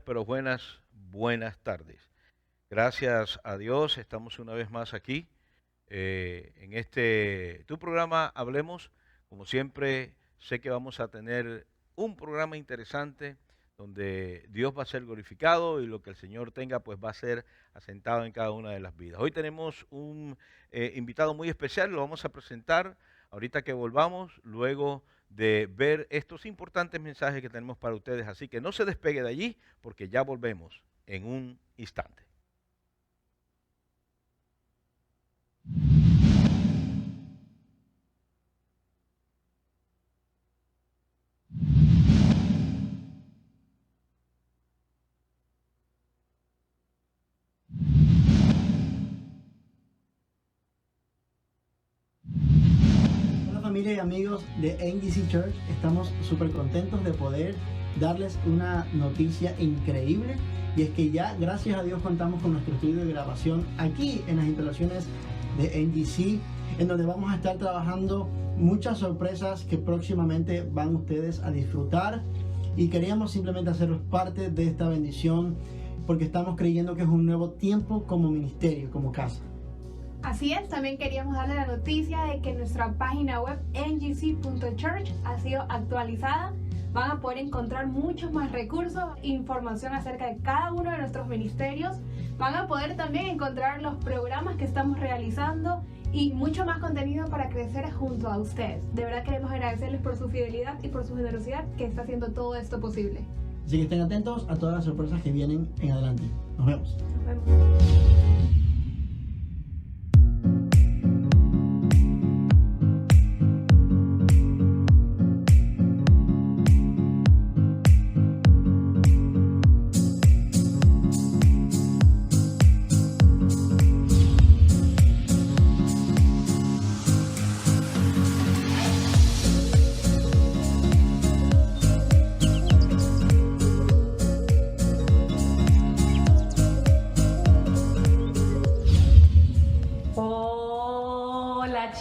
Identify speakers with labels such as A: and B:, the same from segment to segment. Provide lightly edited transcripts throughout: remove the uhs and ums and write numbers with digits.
A: Pero buenas tardes. Gracias a Dios, estamos una vez más aquí en tu programa Hablemos. Como siempre, sé que vamos a tener un programa interesante donde Dios va a ser glorificado y lo que el Señor tenga pues va a ser asentado en cada una de las vidas. Hoy tenemos un invitado muy especial, lo vamos a presentar ahorita que volvamos, luego de ver estos importantes mensajes que tenemos para ustedes. Así que no se despegue de allí porque ya volvemos en un instante.
B: Hola familia y amigos de NGC Church, estamos súper contentos de poder darles una noticia increíble, y es que ya gracias a Dios contamos con nuestro estudio de grabación aquí en las instalaciones de NGC, en donde vamos a estar trabajando muchas sorpresas que próximamente van ustedes a disfrutar, y queríamos simplemente hacerlos parte de esta bendición porque estamos creyendo que es un nuevo tiempo como ministerio, como casa.
C: Así es, también queríamos darle la noticia de que nuestra página web ngc.church ha sido actualizada. Van a poder encontrar muchos más recursos, información acerca de cada uno de nuestros ministerios. Van a poder también encontrar los programas que estamos realizando y mucho más contenido para crecer junto a ustedes. De verdad queremos agradecerles por su fidelidad y por su generosidad que está haciendo todo esto posible.
B: Así que estén atentos a todas las sorpresas que vienen en adelante. Nos vemos.
C: Nos vemos.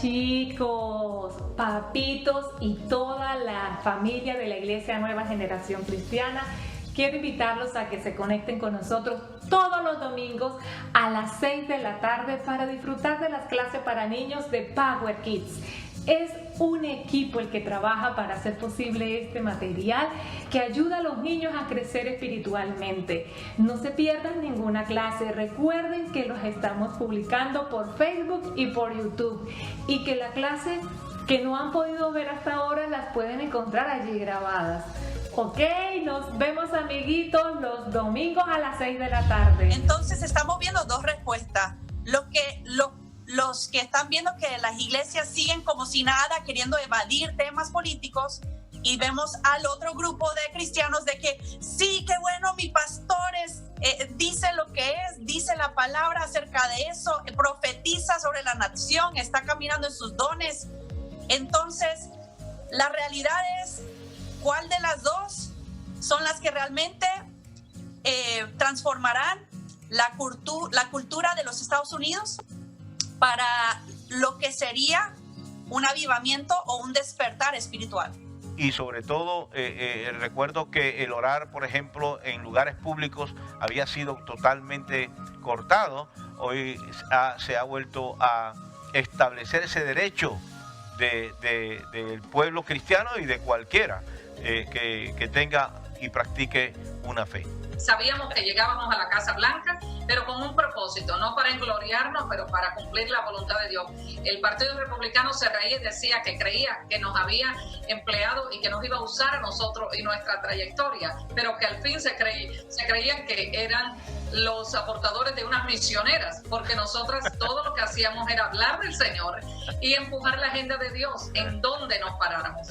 D: Chicos, papitos y toda la familia de la Iglesia Nueva Generación Cristiana, quiero invitarlos a que se conecten con nosotros todos los domingos a las 6 de la tarde para disfrutar de las clases para niños de Power Kids. Es un equipo el que trabaja para hacer posible este material que ayuda a los niños a crecer espiritualmente. No se pierdan ninguna clase. Recuerden que los estamos publicando por Facebook y por YouTube, y que la clase que no han podido ver hasta ahora las pueden encontrar allí grabadas. Ok, nos vemos amiguitos los domingos a las 6 de la tarde.
E: Entonces estamos viendo dos respuestas. Los que están viendo que las iglesias siguen como si nada, queriendo evadir temas políticos, y vemos al otro grupo de cristianos de que sí, qué bueno, mi pastor dice lo que es, dice la palabra acerca de eso, profetiza sobre la nación, está caminando en sus dones. Entonces, la realidad es, ¿cuál de las dos son las que realmente transformarán la cultura de los Estados Unidos para lo que sería un avivamiento o un despertar espiritual?
A: Y sobre todo, recuerdo que el orar, por ejemplo, en lugares públicos había sido totalmente cortado. Hoy se ha vuelto a establecer ese derecho del pueblo cristiano y de cualquiera que tenga y practique una fe.
F: Sabíamos que llegábamos a la Casa Blanca, pero con un propósito, no para engloriarnos, pero para cumplir la voluntad de Dios. El Partido Republicano se reía y decía que creía que nos había empleado y que nos iba a usar a nosotros y nuestra trayectoria, pero que al fin se creían que eran los aportadores de unas misioneras, porque nosotras todo lo que hacíamos era hablar del Señor y empujar la agenda de Dios en donde nos paráramos.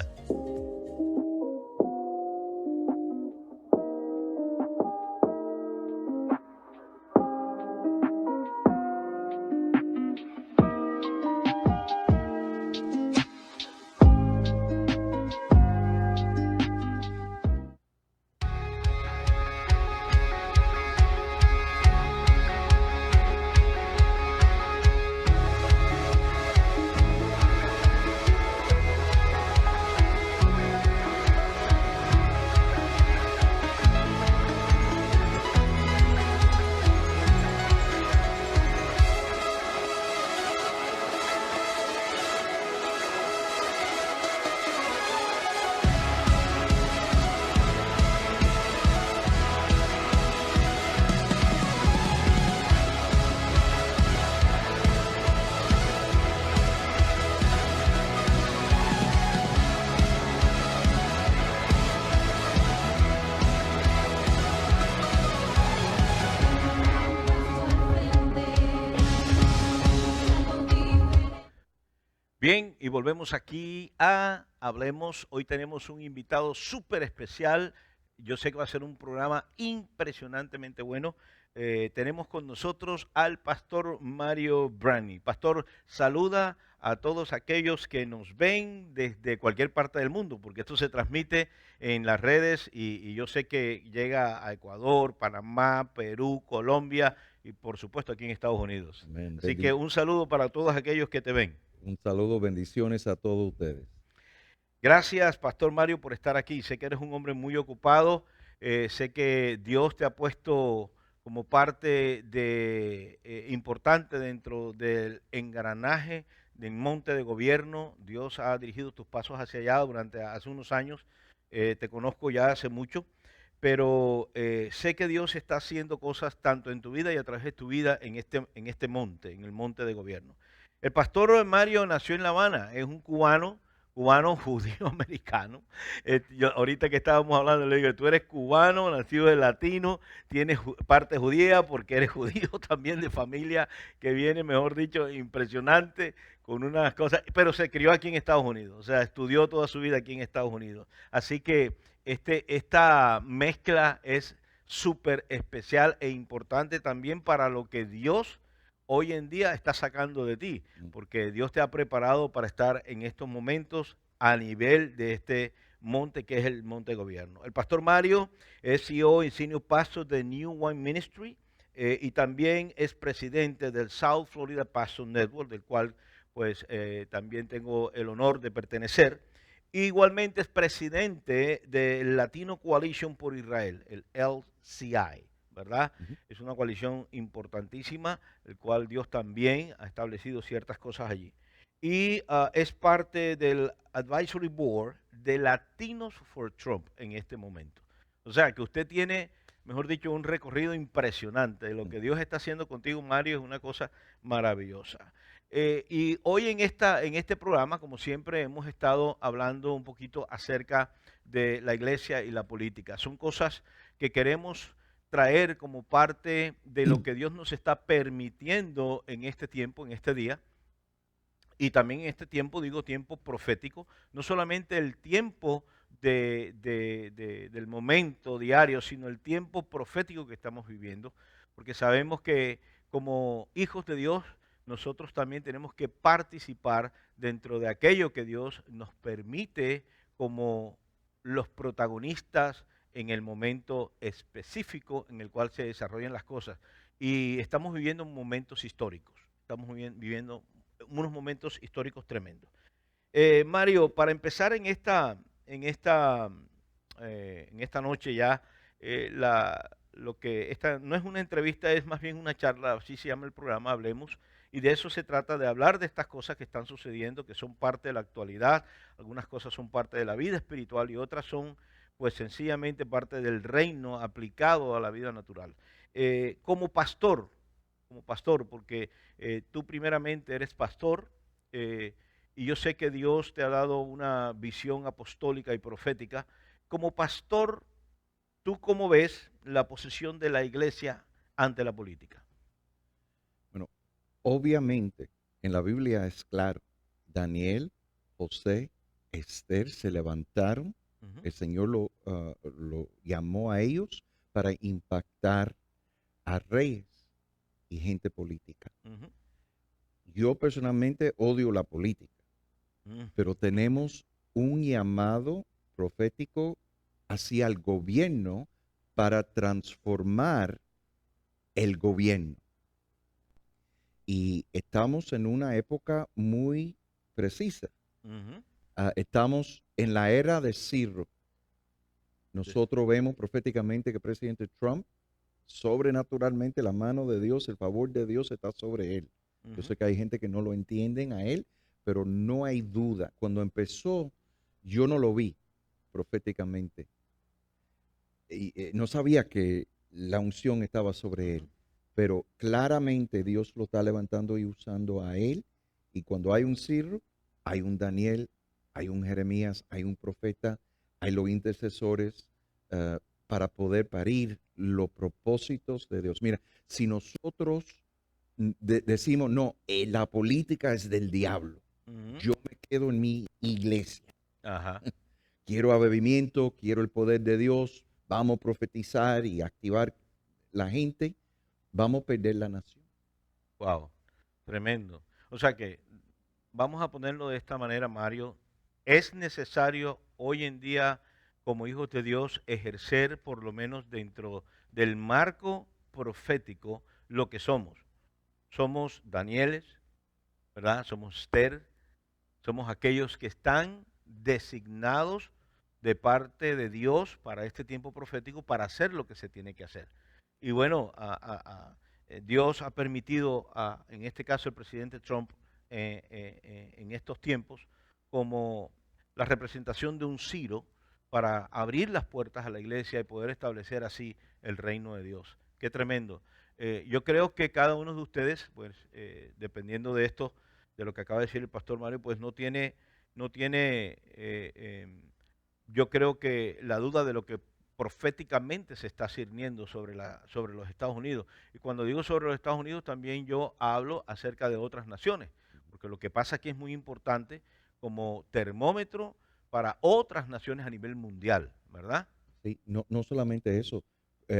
A: Bien, y volvemos aquí a Hablemos. Hoy tenemos un invitado súper especial. Yo sé que va a ser un programa impresionantemente bueno. Tenemos con nosotros al pastor Mario Brani. Pastor, saluda a todos aquellos que nos ven desde cualquier parte del mundo, porque esto se transmite en las redes y yo sé que llega a Ecuador, Panamá, Perú, Colombia y por supuesto aquí en Estados Unidos.
G: Amén.
A: Así que un saludo para todos aquellos que te ven.
G: Un saludo, bendiciones a todos ustedes.
A: Gracias, Pastor Mario, por estar aquí. Sé que eres un hombre muy ocupado. Sé que Dios te ha puesto como parte importante dentro del engranaje del monte de gobierno. Dios ha dirigido tus pasos hacia allá hace unos años. Te conozco ya hace mucho, pero sé que Dios está haciendo cosas tanto en tu vida y a través de tu vida en este monte, en el monte de gobierno. El pastor Mario nació en La Habana, es un cubano judío americano. Ahorita que estábamos hablando, le digo, tú eres cubano, nacido de latino, tienes parte judía porque eres judío también de familia que viene, mejor dicho, impresionante, con unas cosas, pero se crió aquí en Estados Unidos, o sea, estudió toda su vida aquí en Estados Unidos. Así que esta mezcla es súper especial e importante también para lo que Dios hoy en día está sacando de ti, porque Dios te ha preparado para estar en estos momentos a nivel de este monte que es el monte de gobierno. El pastor Mario es CEO y Senior Pastor de New Wine Ministry y también es presidente del South Florida Pastor Network, del cual pues también tengo el honor de pertenecer. Igualmente es presidente del Latino Coalition por Israel, el LCI. ¿Verdad? Es una coalición importantísima, el cual Dios también ha establecido ciertas cosas allí. Y es parte del Advisory Board de Latinos for Trump en este momento. O sea, que usted tiene, mejor dicho, un recorrido impresionante. De lo que Dios está haciendo contigo, Mario, es una cosa maravillosa. Y hoy en este programa, como siempre, hemos estado hablando un poquito acerca de la iglesia y la política. Son cosas que queremos traer como parte de lo que Dios nos está permitiendo en este tiempo, en este día, y también en este tiempo, digo tiempo profético, no solamente el tiempo del momento diario, sino el tiempo profético que estamos viviendo, porque sabemos que como hijos de Dios, nosotros también tenemos que participar dentro de aquello que Dios nos permite como los protagonistas en el momento específico en el cual se desarrollan las cosas. Y estamos viviendo momentos históricos, estamos viviendo unos momentos históricos tremendos. Mario, para empezar en esta noche ya, esta no es una entrevista, es más bien una charla, así se llama el programa, Hablemos, y de eso se trata, de hablar de estas cosas que están sucediendo, que son parte de la actualidad, algunas cosas son parte de la vida espiritual y otras son pues sencillamente parte del reino aplicado a la vida natural. Como pastor, porque tú primeramente eres pastor y yo sé que Dios te ha dado una visión apostólica y profética. Como pastor, ¿tú cómo ves la posición de la iglesia ante la política?
G: Bueno, obviamente en la Biblia es claro, Daniel, José, Esther se levantaron. El Señor lo llamó a ellos para impactar a reyes y gente política. Yo personalmente odio la política, pero tenemos un llamado profético hacia el gobierno para transformar el gobierno. Y estamos en una época muy precisa. Estamos en la era de Ciro. Nosotros vemos proféticamente que el presidente Trump, sobrenaturalmente, la mano de Dios, el favor de Dios está sobre él. Yo sé que hay gente que no lo entienden a él, pero no hay duda. Cuando empezó, yo no lo vi proféticamente. Y no sabía que la unción estaba sobre él, pero claramente Dios lo está levantando y usando a él. Y cuando hay un Ciro, hay un Daniel, hay un Jeremías, hay un profeta, hay los intercesores para poder parir los propósitos de Dios. Mira, si nosotros decimos, no, la política es del diablo, Yo me quedo en mi iglesia.
A: Ajá.
G: Quiero avivamiento, quiero el poder de Dios, vamos a profetizar y activar la gente, vamos a perder la nación.
A: Wow, tremendo. O sea que vamos a ponerlo de esta manera, Mario. Es necesario hoy en día, como hijos de Dios, ejercer por lo menos dentro del marco profético lo que somos. Somos Danieles, ¿verdad? Somos Esther, somos aquellos que están designados de parte de Dios para este tiempo profético para hacer lo que se tiene que hacer. Y bueno, Dios ha permitido, en este caso el presidente Trump, en estos tiempos, como la representación de un Ciro para abrir las puertas a la iglesia y poder establecer así el reino de Dios. Qué tremendo. Yo creo que cada uno de ustedes, pues, dependiendo de esto, de lo que acaba de decir el pastor Mario, pues no tiene, yo creo que la duda de lo que proféticamente se está cirniendo sobre los Estados Unidos. Y cuando digo sobre los Estados Unidos, también yo hablo acerca de otras naciones, porque lo que pasa aquí es muy importante como termómetro para otras naciones a nivel mundial, ¿verdad?
G: Sí, no solamente eso.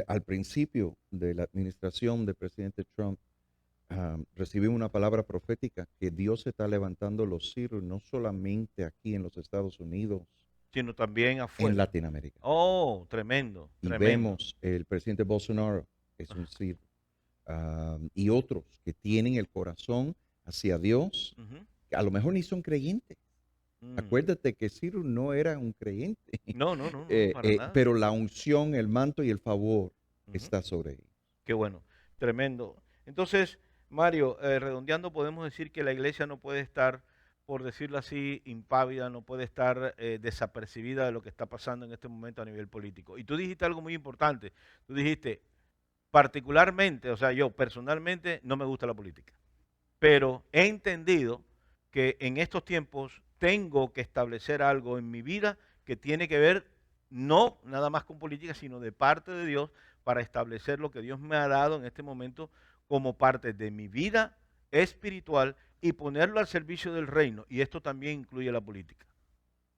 G: Al principio de la administración del presidente Trump, recibimos una palabra profética que Dios está levantando los ciros, no solamente aquí en los Estados Unidos,
A: sino también afuera.
G: en Latinoamérica.
A: Oh, tremendo,
G: Y
A: tremendo.
G: vemos el presidente Bolsonaro, que es un ciro, y otros que tienen el corazón hacia Dios,
A: Ujú.
G: que a lo mejor ni son creyentes.
A: Mm.
G: Acuérdate que Ciro no era un creyente,
A: No, para nada.
G: pero la unción, el manto y el favor
A: Ujú.
G: está sobre ellos.
A: Qué bueno, tremendo. Entonces, Mario, redondeando, podemos decir que la iglesia no puede estar, por decirlo así, impávida, no puede estar desapercibida de lo que está pasando en este momento a nivel político. Y tú dijiste algo muy importante. Tú dijiste, particularmente, o sea, yo personalmente no me gusta la política, pero he entendido que en estos tiempos tengo que establecer algo en mi vida que tiene que ver no nada más con política, sino de parte de Dios para establecer lo que Dios me ha dado en este momento como parte de mi vida espiritual y ponerlo al servicio del reino. Y esto también incluye la política,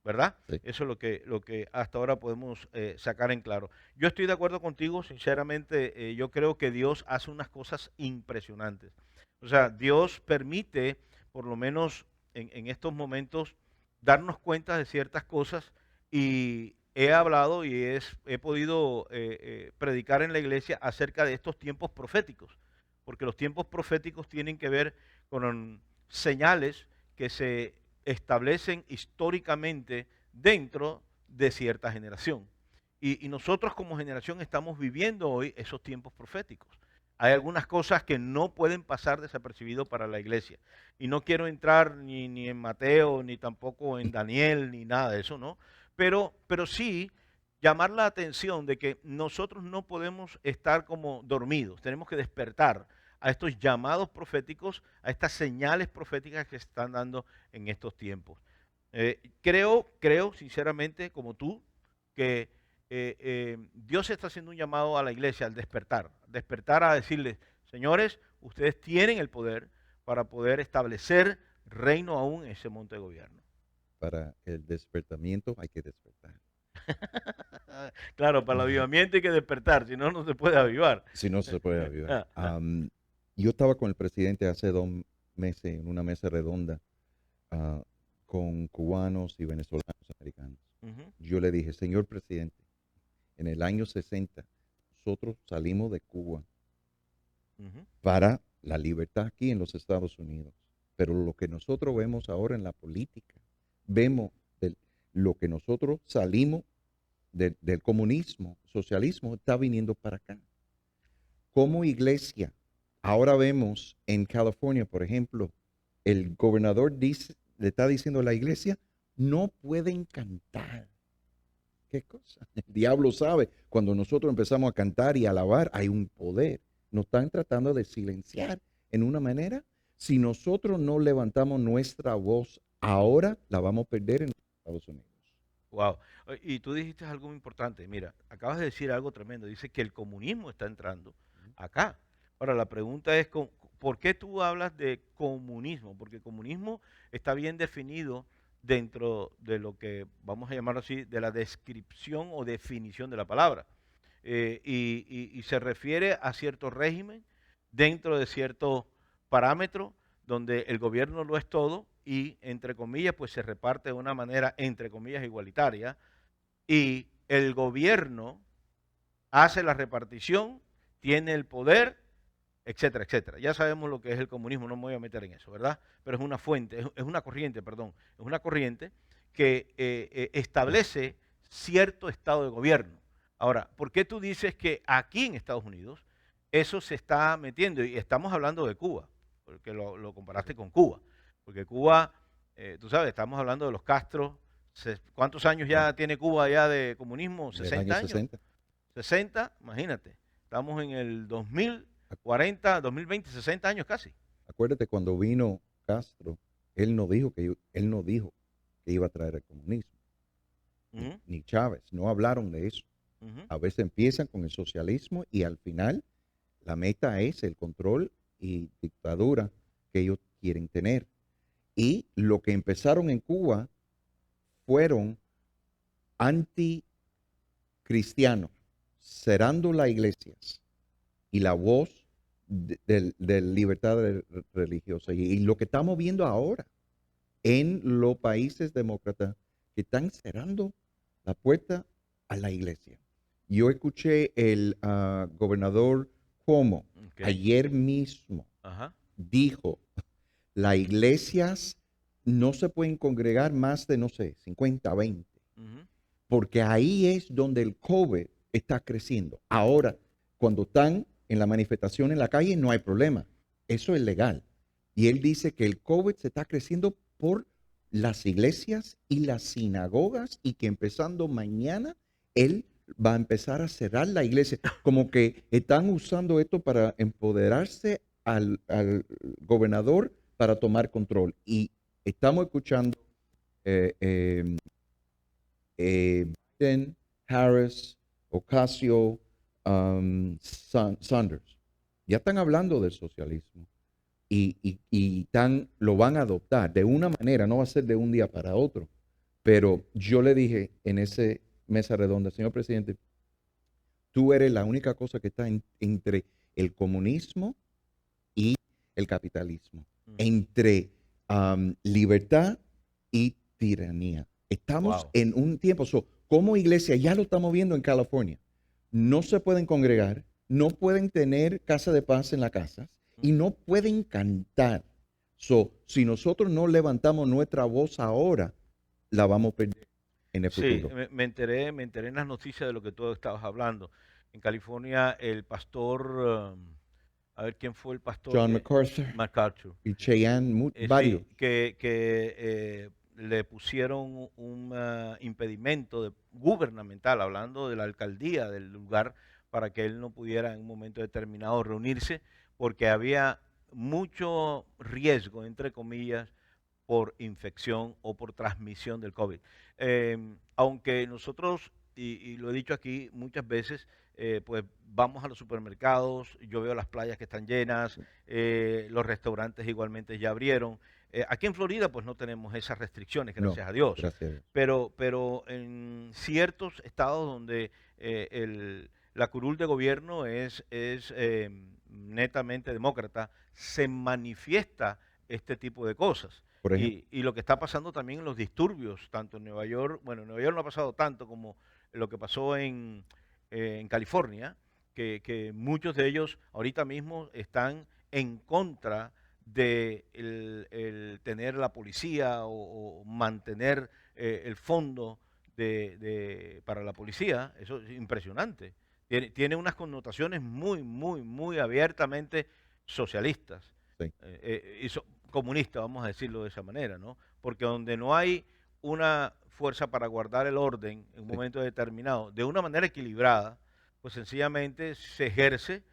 A: ¿verdad?
G: Sí.
A: Eso es lo que hasta ahora podemos sacar en claro. Yo estoy de acuerdo contigo, sinceramente, yo creo que Dios hace unas cosas impresionantes. O sea, Dios permite, por lo menos en estos momentos, darnos cuenta de ciertas cosas y he hablado y he podido predicar en la iglesia acerca de estos tiempos proféticos, porque los tiempos proféticos tienen que ver con señales que se establecen históricamente dentro de cierta generación. Y nosotros como generación estamos viviendo hoy esos tiempos proféticos. Hay algunas cosas que no pueden pasar desapercibido para la iglesia. Y no quiero entrar ni en Mateo, ni tampoco en Daniel, ni nada de eso, ¿no? Pero sí llamar la atención de que nosotros no podemos estar como dormidos, tenemos que despertar a estos llamados proféticos, a estas señales proféticas que se están dando en estos tiempos. Creo sinceramente, como tú, que Dios está haciendo un llamado a la iglesia al despertar a decirles, señores, ustedes tienen el poder para poder establecer reino aún en ese monte de gobierno.
G: Para el despertamiento hay que despertar.
A: Claro, para el avivamiento hay que despertar, si no, no se puede avivar.
G: Si no se puede avivar. Yo estaba con el presidente hace 2 meses en una mesa redonda con cubanos y venezolanos americanos.
A: Ujú.
G: Yo le dije, señor presidente, en el año 60 nosotros salimos de Cuba
A: Ujú.
G: para la libertad aquí en los Estados Unidos. Pero lo que nosotros vemos ahora en la política, vemos lo que nosotros salimos del comunismo, socialismo, está viniendo para acá. Como iglesia, ahora vemos en California, por ejemplo, el gobernador le está diciendo a la iglesia, no pueden cantar. ¿Qué cosa? El diablo sabe, cuando nosotros empezamos a cantar y a alabar, hay un poder. Nos están tratando de silenciar en una manera. Si nosotros no levantamos nuestra voz ahora, la vamos a perder en los Estados Unidos.
A: Wow. Y tú dijiste algo muy importante. Mira, acabas de decir algo tremendo. Dice que el comunismo está entrando acá. Ahora, la pregunta es, ¿por qué tú hablas de comunismo? Porque el comunismo está bien definido dentro de lo que, vamos a llamarlo así, de la descripción o definición de la palabra. Y se refiere a cierto régimen dentro de ciertos parámetros donde el gobierno lo es todo y, entre comillas, pues se reparte de una manera, entre comillas, igualitaria, y el gobierno hace la repartición, tiene el poder, etcétera, etcétera. Ya sabemos lo que es el comunismo, no me voy a meter en eso, ¿verdad? Pero es una fuente, es una corriente, perdón, es una corriente que establece cierto estado de gobierno. Ahora, ¿por qué tú dices que aquí en Estados Unidos eso se está metiendo? Y estamos hablando de Cuba, porque lo comparaste con Cuba. Porque Cuba, tú sabes, estamos hablando de los Castro. ¿Cuántos años ya tiene Cuba ya de comunismo?
G: Del
A: ¿60
G: año
A: años?
G: 60.
A: 60, imagínate. Estamos en el 2040, 2020, 60 años casi.
G: Acuérdate, cuando vino Castro, él no dijo que iba a traer el comunismo.
A: Ujú,
G: Ni Chávez, no hablaron de eso.
A: ujú.
G: A veces empiezan con el socialismo y al final la meta es el control y dictadura que ellos quieren tener. Y lo que empezaron en Cuba fueron anticristianos, cerrando las iglesias y la voz de libertad religiosa. Y lo que estamos viendo ahora en los países demócratas, que están cerrando la puerta a la iglesia. Yo escuché el gobernador Cuomo
A: Ok.
G: ayer mismo
A: Ajá.
G: dijo, las iglesias no se pueden congregar más de, no sé, 50, 20,
A: Ujú.
G: porque ahí es donde el COVID está creciendo. Ahora, cuando están en la manifestación en la calle, no hay problema. Eso es legal. Y él dice que el COVID se está creciendo por las iglesias y las sinagogas y que empezando mañana, él va a empezar a cerrar la iglesia. Como que están usando esto para empoderarse al gobernador para tomar control. Y estamos escuchando Biden, Harris, Ocasio, Sanders. Ya están hablando del socialismo y lo van a adoptar de una manera, no va a ser de un día para otro. Pero yo le dije en ese mesa redonda, señor presidente, tú eres la única cosa que está entre el comunismo y el capitalismo, entre libertad y tiranía. Estamos
A: Wow.
G: en un tiempo, como iglesia, ya lo estamos viendo en California, no se pueden congregar, no pueden tener casa de paz en la casa y no pueden cantar. Si nosotros no levantamos nuestra voz ahora, la vamos a perder en el
A: Sí,
G: futuro.
A: me enteré en las noticias de lo que tú estabas hablando. En California, el pastor, a ver quién fue el pastor
G: John
A: que
G: MacArthur
A: MacArthur,
G: y Cheyenne, varios.
A: sí, que le pusieron un impedimento gubernamental, hablando de la alcaldía del lugar, para que él no pudiera en un momento determinado reunirse, porque había mucho riesgo, entre comillas, por infección o por transmisión del COVID. Aunque nosotros, y lo he dicho aquí muchas veces, pues vamos a los supermercados, yo veo las playas que están llenas, los restaurantes igualmente ya abrieron. Aquí en Florida pues no tenemos esas restricciones,
G: No,
A: gracias a Dios,
G: gracias a Dios.
A: pero en ciertos estados donde la curul de gobierno es netamente demócrata, se manifiesta este tipo de cosas.
G: Por ejemplo,
A: Y lo que está pasando también en los disturbios, tanto en Nueva York, bueno, en Nueva York no ha pasado tanto como lo que pasó en California, que muchos de ellos ahorita mismo están en contra de el tener la policía o mantener el fondo para la policía. Eso es impresionante. Tiene unas connotaciones muy, muy, muy abiertamente socialistas.
G: sí.
A: Comunista, vamos a decirlo de esa manera, ¿no? Porque donde no hay una fuerza para guardar el orden en un
G: Sí.
A: momento determinado, de una manera equilibrada, pues sencillamente se ejerce,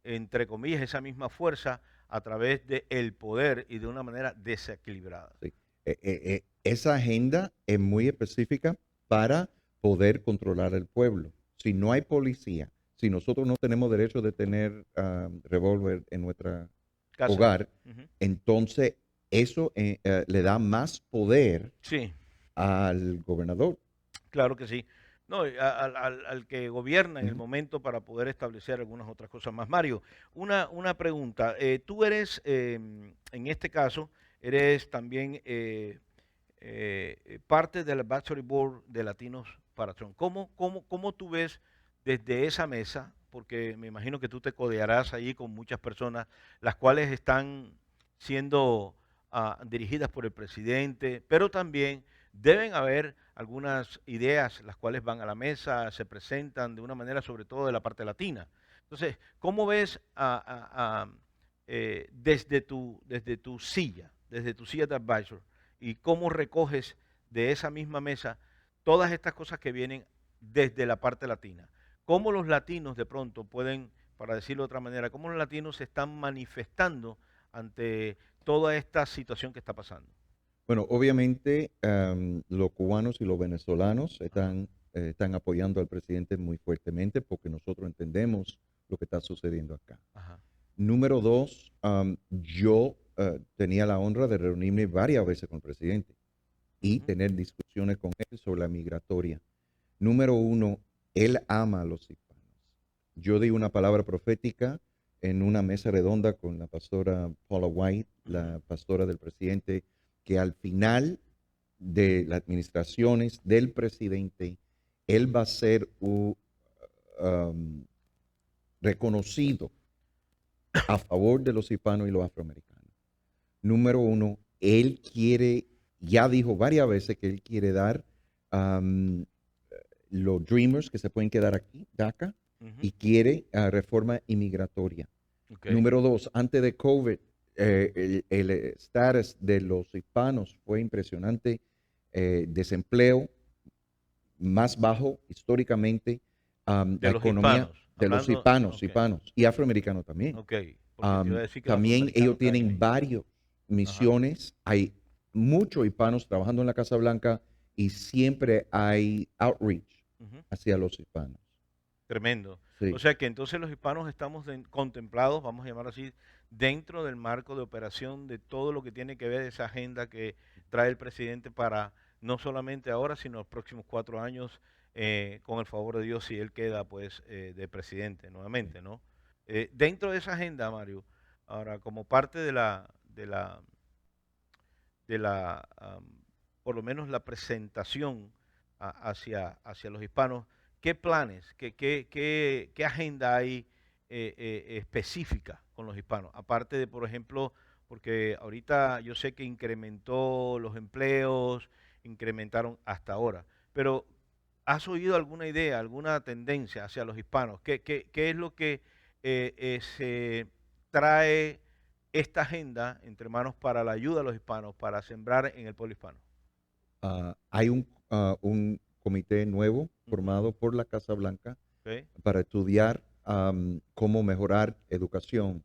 A: entre comillas, esa misma fuerza a través del poder y de una manera desequilibrada.
G: Sí. Esa agenda es muy específica para poder controlar el pueblo. Si no hay policía, si nosotros no tenemos derecho de tener revólver en nuestra hogar,
A: Ujú.
G: entonces eso le da más poder
A: Sí,
G: al gobernador.
A: claro que sí. No, y al que gobierna en el
G: Ujú.
A: momento para poder establecer algunas otras cosas más. Mario, una pregunta. Tú eres, en este caso, eres también parte del Advisory Board de Latinos para Trump. ¿Cómo tú ves desde esa mesa? Porque me imagino que tú te codearás allí con muchas personas, las cuales están siendo dirigidas por el presidente, pero también deben haber algunas ideas las cuales van a la mesa, se presentan de una manera sobre todo de la parte latina. Entonces, ¿cómo ves desde tu silla, desde tu silla de advisor, y cómo recoges de esa misma mesa todas estas cosas que vienen desde la parte latina? ¿Cómo los latinos de pronto pueden, para decirlo de otra manera, cómo los latinos se están manifestando ante toda esta situación que está pasando?
G: Bueno, obviamente los cubanos y los venezolanos
A: Ajá,
G: están apoyando al presidente muy fuertemente porque nosotros entendemos lo que está sucediendo acá.
A: ajá.
G: Número dos, yo tenía la honra de reunirme varias veces con el presidente y
A: Ujú.
G: tener discusiones con él sobre la migratoria. Número uno, él ama a los hispanos. Yo di una palabra profética en una mesa redonda con la pastora Paula White, la pastora del presidente, que al final de las administraciones del presidente, él va a ser um, reconocido a favor de los hispanos y los afroamericanos. Número uno, él quiere, ya dijo varias veces que él quiere dar um, los Dreamers que se pueden quedar aquí, DACA,
A: Ujú.
G: y quiere reforma inmigratoria.
A: Ok.
G: Número dos, antes de COVID, el status de los hispanos fue impresionante. Desempleo más bajo históricamente,
A: De
G: la
A: los
G: economía
A: hispanos,
G: de los
A: hablando,
G: hispanos,
A: ok,
G: hispanos y afroamericanos también.
A: ok, porque te iba a decir que los
G: También ellos
A: afroamericanos caen
G: tienen
A: ahí.
G: varias
A: Ajá,
G: misiones. Hay muchos hispanos trabajando en la Casa Blanca y siempre hay outreach
A: ujú,
G: hacia los hispanos.
A: tremendo. O
G: Sí.
A: sea que entonces los hispanos estamos contemplados, vamos a llamar así, dentro del marco de operación de todo lo que tiene que ver esa agenda que trae el presidente para no solamente ahora, sino los próximos 4 años, con el favor de Dios, si él queda pues de presidente nuevamente, ¿no? Dentro de esa agenda, Mario, ahora como parte de la por lo menos la presentación hacia los hispanos, ¿qué planes, qué agenda hay específica con los hispanos? Aparte de, por ejemplo, porque ahorita yo sé que incrementó los empleos, incrementaron hasta ahora, pero ¿has oído alguna idea, alguna tendencia hacia los hispanos? ¿Qué es lo que se trae esta agenda entre manos para la ayuda a los hispanos, para sembrar en el pueblo hispano?
G: Hay un comité nuevo
A: Ujú,
G: formado por la Casa Blanca
A: ok,
G: para estudiar cómo mejorar educación,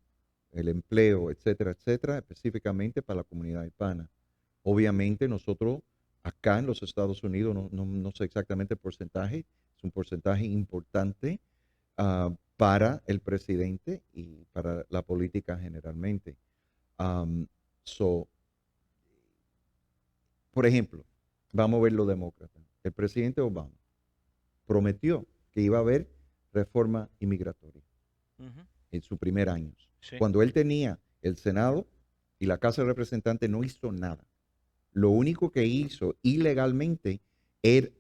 G: el empleo, etcétera, etcétera, específicamente para la comunidad hispana. Obviamente nosotros acá en los Estados Unidos, no sé exactamente el porcentaje, es un porcentaje importante para el presidente y para la política generalmente. Um, so, por ejemplo, vamos a ver los demócratas. El presidente Obama prometió que iba a haber reforma inmigratoria
A: ujú,
G: en su primer año.
A: sí,
G: Cuando él tenía el Senado y la Casa de Representantes, no hizo nada. Lo único que hizo ilegalmente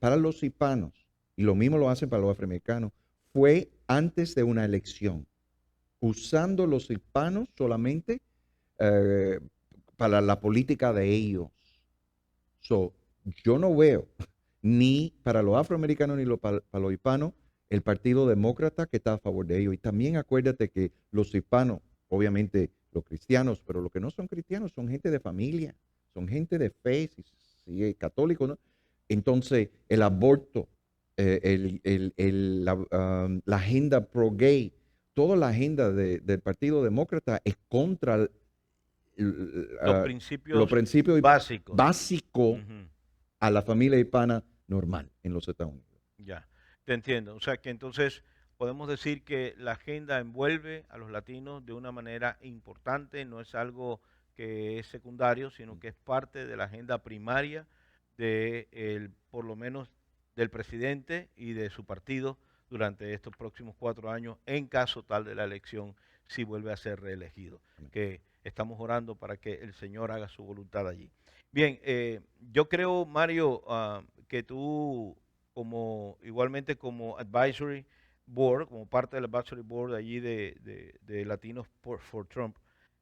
G: para los hispanos, y lo mismo lo hacen para los afroamericanos, fue antes de una elección, usando los hispanos solamente eh, para la política de ellos. So, yo no veo ni para los afroamericanos ni para los hispanos el Partido Demócrata que está a favor de ellos. Y también acuérdate que los hispanos, obviamente los cristianos, pero los que no son cristianos son gente de familia, son gente de fe, si es católico, ¿no? Entonces, el aborto, la agenda pro-gay, toda la agenda del Partido Demócrata es contra
A: los
G: los
A: principios
G: principios
A: básicos.
G: básicos
A: Ujú,
G: a la familia hispana normal en los Estados Unidos.
A: ya, te entiendo. O sea que entonces, podemos decir que la agenda envuelve a los latinos de una manera importante, no es algo que es secundario, sino que es parte de la agenda primaria por lo menos del presidente y de su partido durante estos próximos 4 años, en caso tal de la elección, si vuelve a ser reelegido. Que estamos orando para que el Señor haga su voluntad allí. Bien, yo creo, Mario, que tú, igualmente como advisory board, como parte del advisory board allí de Latinos for Trump,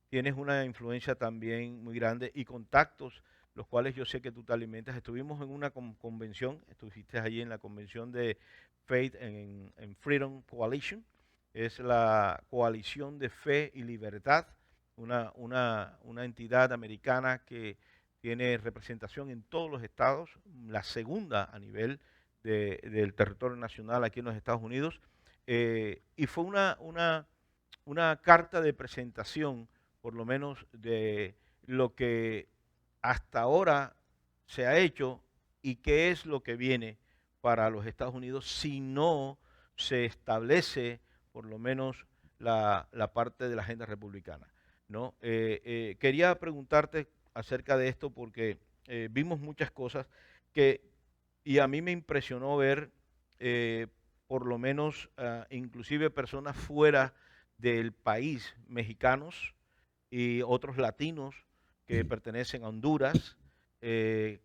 A: tienes una influencia también muy grande y contactos, los cuales yo sé que tú te alimentas. Estuvimos en una convención, estuviste allí en la convención de Faith en Freedom Coalition, es la coalición de fe y libertad, una entidad americana que tiene representación en todos los estados, la segunda a nivel del territorio nacional aquí en los Estados Unidos, y fue una carta de presentación, por lo menos de lo que hasta ahora se ha hecho y qué es lo que viene para los Estados Unidos si no se establece por lo menos la parte de la agenda republicana, ¿no? Quería preguntarte acerca de esto porque vimos muchas cosas y a mí me impresionó ver por lo menos inclusive personas fuera del país, mexicanos y otros latinos que pertenecen a Honduras,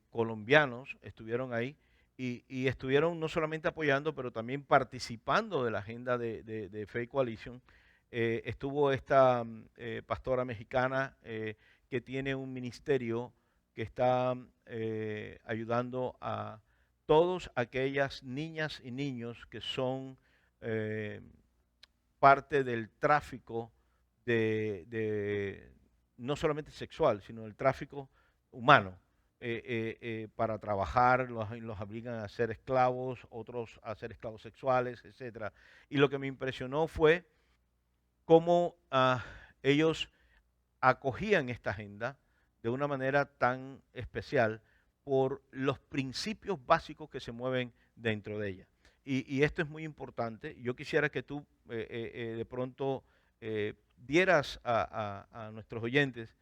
A: colombianos, estuvieron ahí y estuvieron no solamente apoyando, pero también participando de la agenda de Faith Coalition. Estuvo esta pastora mexicana que tiene un ministerio que está ayudando a todas aquellas niñas y niños que son parte del tráfico no solamente sexual, sino del tráfico humano. Para trabajar, los obligan a ser esclavos, otros a ser esclavos sexuales, etcétera. Y lo que me impresionó fue cómo ellos acogían esta agenda de una manera tan especial por los principios básicos que se mueven dentro de ella. Y esto es muy importante. Yo quisiera que tú de pronto dieras a nuestros oyentes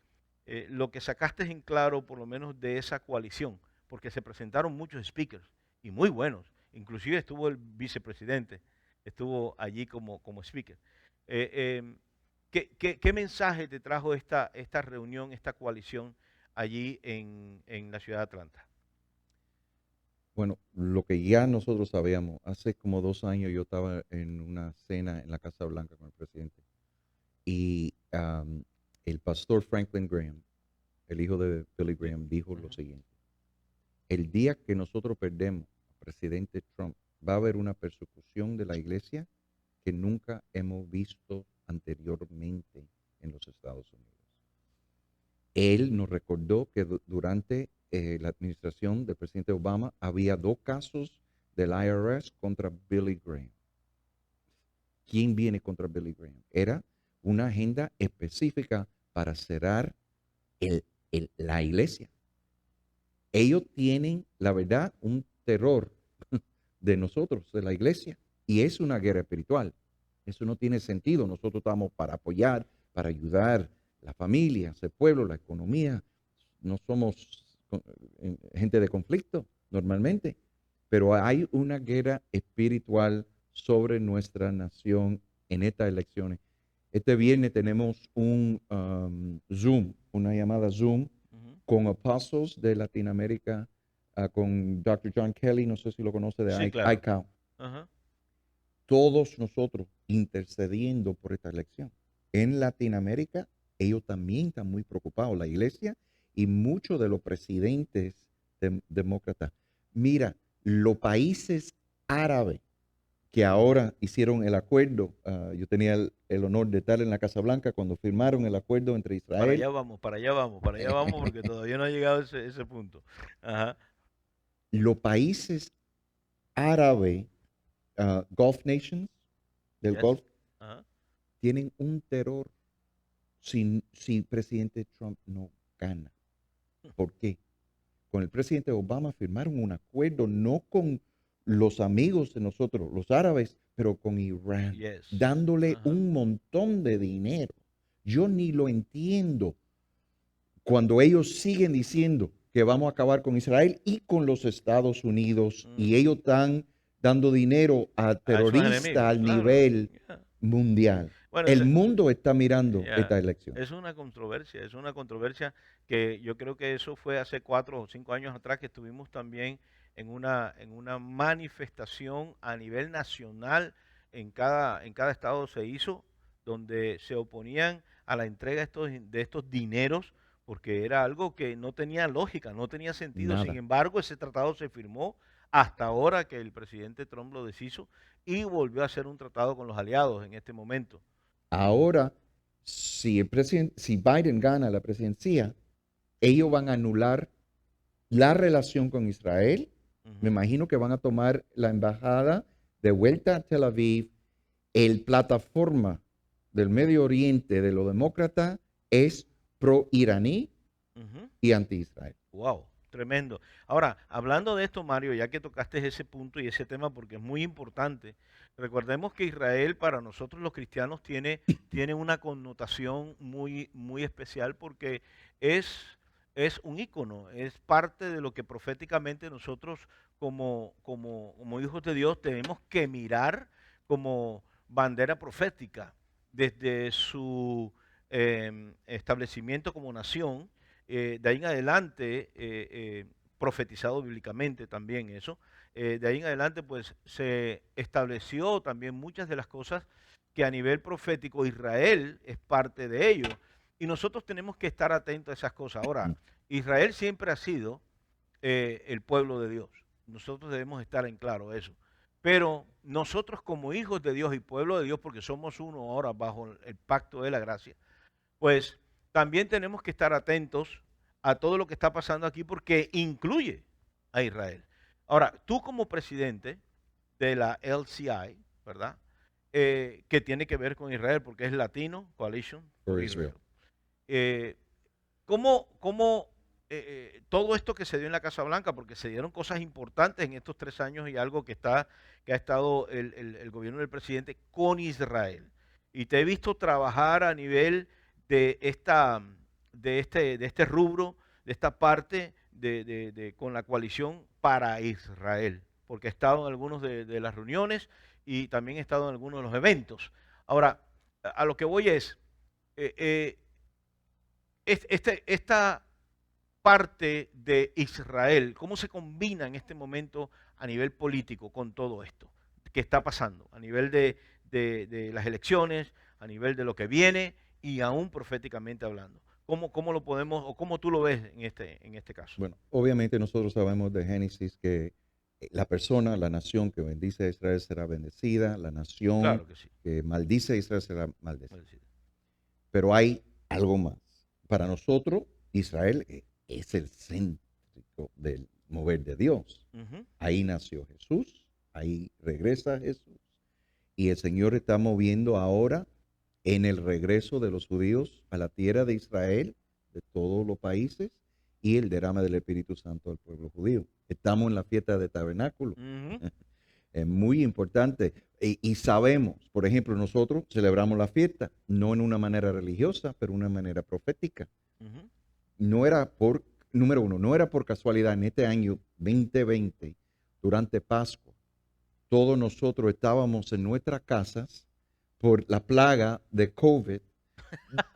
A: lo que sacaste en claro, por lo menos de esa coalición, porque se presentaron muchos speakers y muy buenos. Inclusive estuvo el vicepresidente, estuvo allí como speaker. ¿Qué mensaje te trajo esta reunión, esta coalición allí en la ciudad de Atlanta?
G: Bueno, lo que ya nosotros sabíamos, hace como 2 años yo estaba en una cena en la Casa Blanca con el presidente y el pastor Franklin Graham, el hijo de Billy Graham, dijo lo siguiente: el día que nosotros perdemos al presidente Trump, va a haber una persecución de la iglesia que nunca hemos visto anteriormente en los Estados Unidos. Él nos recordó que durante la administración del presidente Obama había 2 casos del IRS contra Billy Graham. ¿Quién viene contra Billy Graham? Era una agenda específica para cerrar la iglesia. Ellos tienen, la verdad, un terror de nosotros, de la iglesia, y es una guerra espiritual. Eso no tiene sentido. Nosotros estamos para apoyar, para ayudar la familia, el pueblo, la economía. No somos gente de conflicto normalmente, pero hay una guerra espiritual sobre nuestra nación en estas elecciones. Este viernes tenemos un Zoom, una llamada Zoom con apóstoles de Latinoamérica, con Dr. John Kelly, no sé si lo conoce, de ICAO. Todos nosotros intercediendo por esta elección. En Latinoamérica, ellos también están muy preocupados, la iglesia y muchos de los presidentes demócratas. Mira, los países árabes que ahora hicieron el acuerdo, yo tenía el honor de estar en la Casa Blanca cuando firmaron el acuerdo entre Israel.
A: Para allá vamos, porque todavía no ha llegado ese punto. Ajá.
G: Los países árabes, Gulf Nations, del Gulf, tienen un terror si presidente Trump no gana. ¿Por qué? Con el presidente Obama firmaron un acuerdo no con los amigos de nosotros, los árabes, pero con Irán,
A: Yes.
G: dándole
A: Ajá.
G: un montón de dinero. Yo ni lo entiendo cuando ellos siguen diciendo que vamos a acabar con Israel y con los Estados Unidos, y ellos están dando dinero a
A: A esos
G: terroristas
A: enemigos,
G: al
A: claro.
G: nivel
A: Yeah.
G: mundial.
A: Bueno,
G: El mundo está mirando
A: ya,
G: esta elección.
A: es una controversia que yo creo que eso fue hace 4 o 5 años atrás, que estuvimos también en una manifestación a nivel nacional, en cada estado se hizo, donde se oponían a la entrega de estos dineros, porque era algo que no tenía lógica, no tenía sentido. Sin
G: Nada.
A: embargo, ese tratado se firmó hasta ahora que el presidente Trump lo deshizo y volvió a hacer un tratado con los aliados en este momento.
G: Ahora, si Biden gana la presidencia, ellos van a anular la relación con Israel. Me imagino que van a tomar la embajada de vuelta a Tel Aviv. El plataforma del Medio Oriente de los demócratas es pro-iraní y anti-Israel.
A: Wow, tremendo. Ahora, hablando de esto, Mario, ya que tocaste ese punto y ese tema porque es muy importante, recordemos que Israel para nosotros los cristianos tiene una connotación muy especial porque es un ícono, es parte de lo que proféticamente nosotros como hijos de Dios tenemos que mirar como bandera profética desde su establecimiento como nación. De ahí en adelante, profetizado bíblicamente también eso, de ahí en adelante pues se estableció también muchas de las cosas que a nivel profético Israel es parte de ello. Y nosotros tenemos que estar atentos a esas cosas. Ahora, Israel siempre ha sido el pueblo de Dios. Nosotros debemos estar en claro eso. Pero nosotros como hijos de Dios y pueblo de Dios, porque somos uno ahora bajo el pacto de la gracia, pues también tenemos que estar atentos a todo lo que está pasando aquí porque incluye a Israel. Ahora, tú como presidente de la LCI, ¿verdad? Que tiene que ver con Israel porque es Latino Coalition
G: For
A: for
G: Israel.
A: ¿Cómo todo esto que se dio en la Casa Blanca, porque se dieron cosas importantes en estos 3 años y algo que ha estado el gobierno del presidente con Israel? Y te he visto trabajar a nivel de este rubro, de esta parte con la coalición para Israel, porque he estado en algunos de las reuniones y también he estado en algunos de los eventos. Ahora, a lo que voy es, esta parte de Israel, ¿cómo se combina en este momento a nivel político con todo esto que está pasando? A nivel de las elecciones, a nivel de lo que viene y aún proféticamente hablando. ¿Cómo lo podemos, o cómo tú lo ves en este caso?
G: Bueno, obviamente nosotros sabemos de Génesis que la persona, la nación que bendice a Israel será bendecida, la nación
A: Claro que sí.
G: que maldice a Israel será maldecida.
A: Maldecida.
G: Pero hay algo más. Para nosotros, Israel es el céntrico del mover de Dios. Ahí nació Jesús, ahí regresa Jesús. Y el Señor está moviendo ahora en el regreso de los judíos a la tierra de Israel, de todos los países, y el derrame del Espíritu Santo al pueblo judío. Estamos en la fiesta de tabernáculo. Es muy importante. Y sabemos, por ejemplo, nosotros celebramos la fiesta, no en una manera religiosa, pero una manera profética. No era número uno, no era por casualidad en este año 2020, durante Pascua, todos nosotros estábamos en nuestras casas por la plaga de COVID,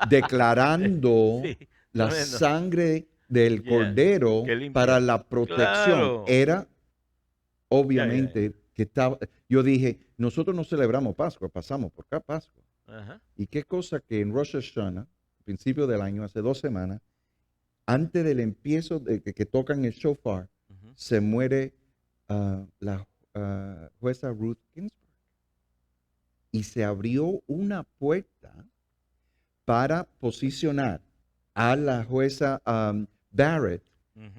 G: declarando
A: Sí,
G: la
A: tremendo.
G: sangre del
A: Yeah,
G: Cordero
A: que limpia.
G: para la protección.
A: Claro.
G: Era, obviamente, que estaba, yo dije, nosotros no celebramos Pascua, pasamos por acá Pascua.
A: Ajá.
G: Y qué cosa que en Rosh Hashanah, principio del año, hace 2 semanas, antes del empiezo de que tocan el shofar, se muere la jueza Ruth Ginsburg. Y se abrió una puerta para posicionar a la jueza Barrett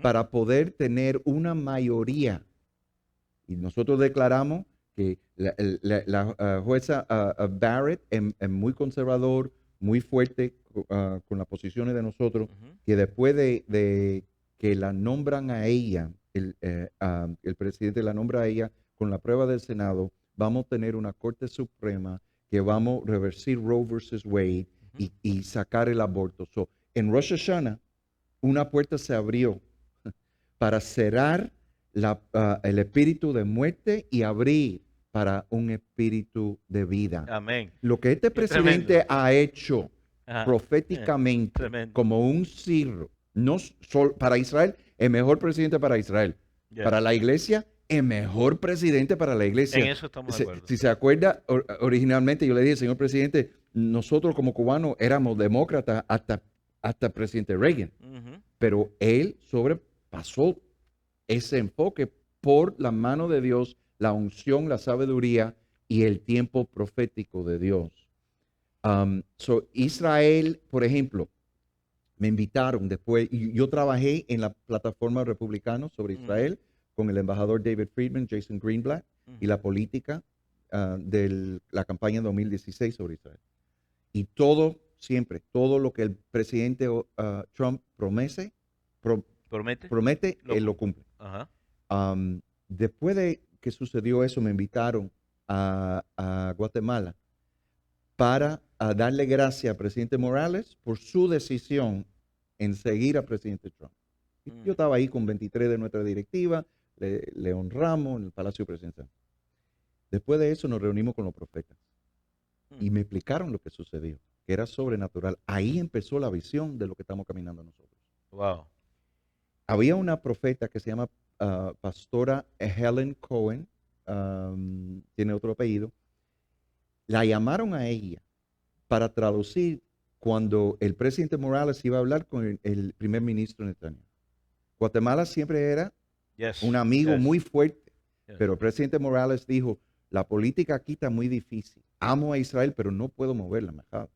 G: para poder tener una mayoría. Y nosotros declaramos que la jueza Barrett es muy conservador, muy fuerte con las posiciones de nosotros, que después de que la nombran a ella, el presidente la nombra a ella con la prueba del Senado, vamos a tener una Corte Suprema que vamos a revertir Roe versus Wade y sacar el aborto. So, en Rosh Hashanah, una puerta se abrió para cerrar el espíritu de muerte y abrir para un espíritu de vida.
A: Amén.
G: Lo que este presidente ha hecho
A: Ajá.
G: proféticamente
A: Tremendo.
G: como un cirro, no solo para Israel, el mejor presidente para Israel.
A: Yes.
G: Para la iglesia, el mejor presidente para la iglesia.
A: En eso estamos de acuerdo.
G: Si se acuerda, originalmente yo le dije, señor presidente, nosotros como cubanos éramos demócratas hasta presidente Reagan,
A: Ujú.
G: pero él sobrepasó ese enfoque por la mano de Dios, la unción, la sabiduría y el tiempo profético de Dios. Israel, por ejemplo, me invitaron después, y yo trabajé en la plataforma republicana sobre Israel con el embajador David Friedman, Jason Greenblatt, y la política de la campaña 2016 sobre Israel. Y todo, siempre, todo lo que el presidente Trump promete, él lo cumple.
A: Ajá.
G: Después de que sucedió eso, me invitaron a Guatemala para darle gracias al presidente Morales por su decisión en seguir al presidente Trump. Yo estaba ahí con 23 de nuestra directiva, le honramos en el Palacio Presidencial. Después de eso nos reunimos con los profetas y me explicaron lo que sucedió, que era sobrenatural. Ahí empezó la visión de lo que estamos caminando nosotros.
A: Wow.
G: Había una profeta que se llama pastora Helen Cohen, tiene otro apellido. La llamaron a ella para traducir cuando el presidente Morales iba a hablar con el primer ministro Netanyahu. Guatemala siempre era un amigo muy fuerte, pero el presidente Morales dijo, la política aquí está muy difícil. Amo a Israel, pero no puedo mover la embajada.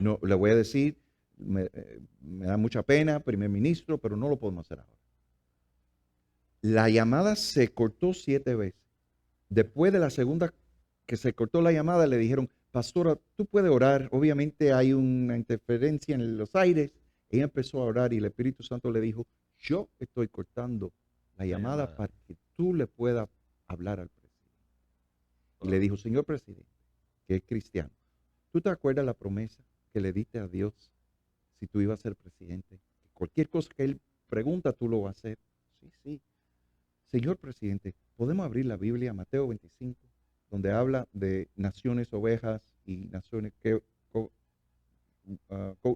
G: No, le voy a decir, me da mucha pena, primer ministro, pero no lo podemos hacer ahora. La llamada se cortó 7 veces. Después de la segunda que se cortó la llamada, le dijeron, pastora, tú puedes orar. Obviamente hay una interferencia en los aires. Ella empezó a orar y el Espíritu Santo le dijo, yo estoy cortando la llamada para que tú le puedas hablar al presidente. Y le dijo, señor presidente, que es cristiano, ¿tú te acuerdas la promesa que le diste a Dios si tú ibas a ser presidente? Cualquier cosa que él pregunta, tú lo vas a hacer. Sí, sí. Señor presidente, ¿podemos abrir la Biblia, Mateo 25, donde habla de naciones ovejas y naciones goat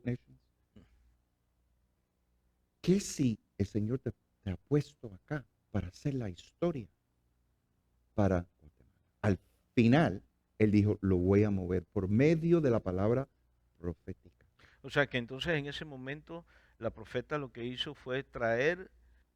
G: nations? ¿Qué si el Señor te ha puesto acá para hacer la historia para Guatemala? Al final, él dijo, lo voy a mover por medio de la palabra profética.
A: O sea que entonces en ese momento la profeta lo que hizo fue traer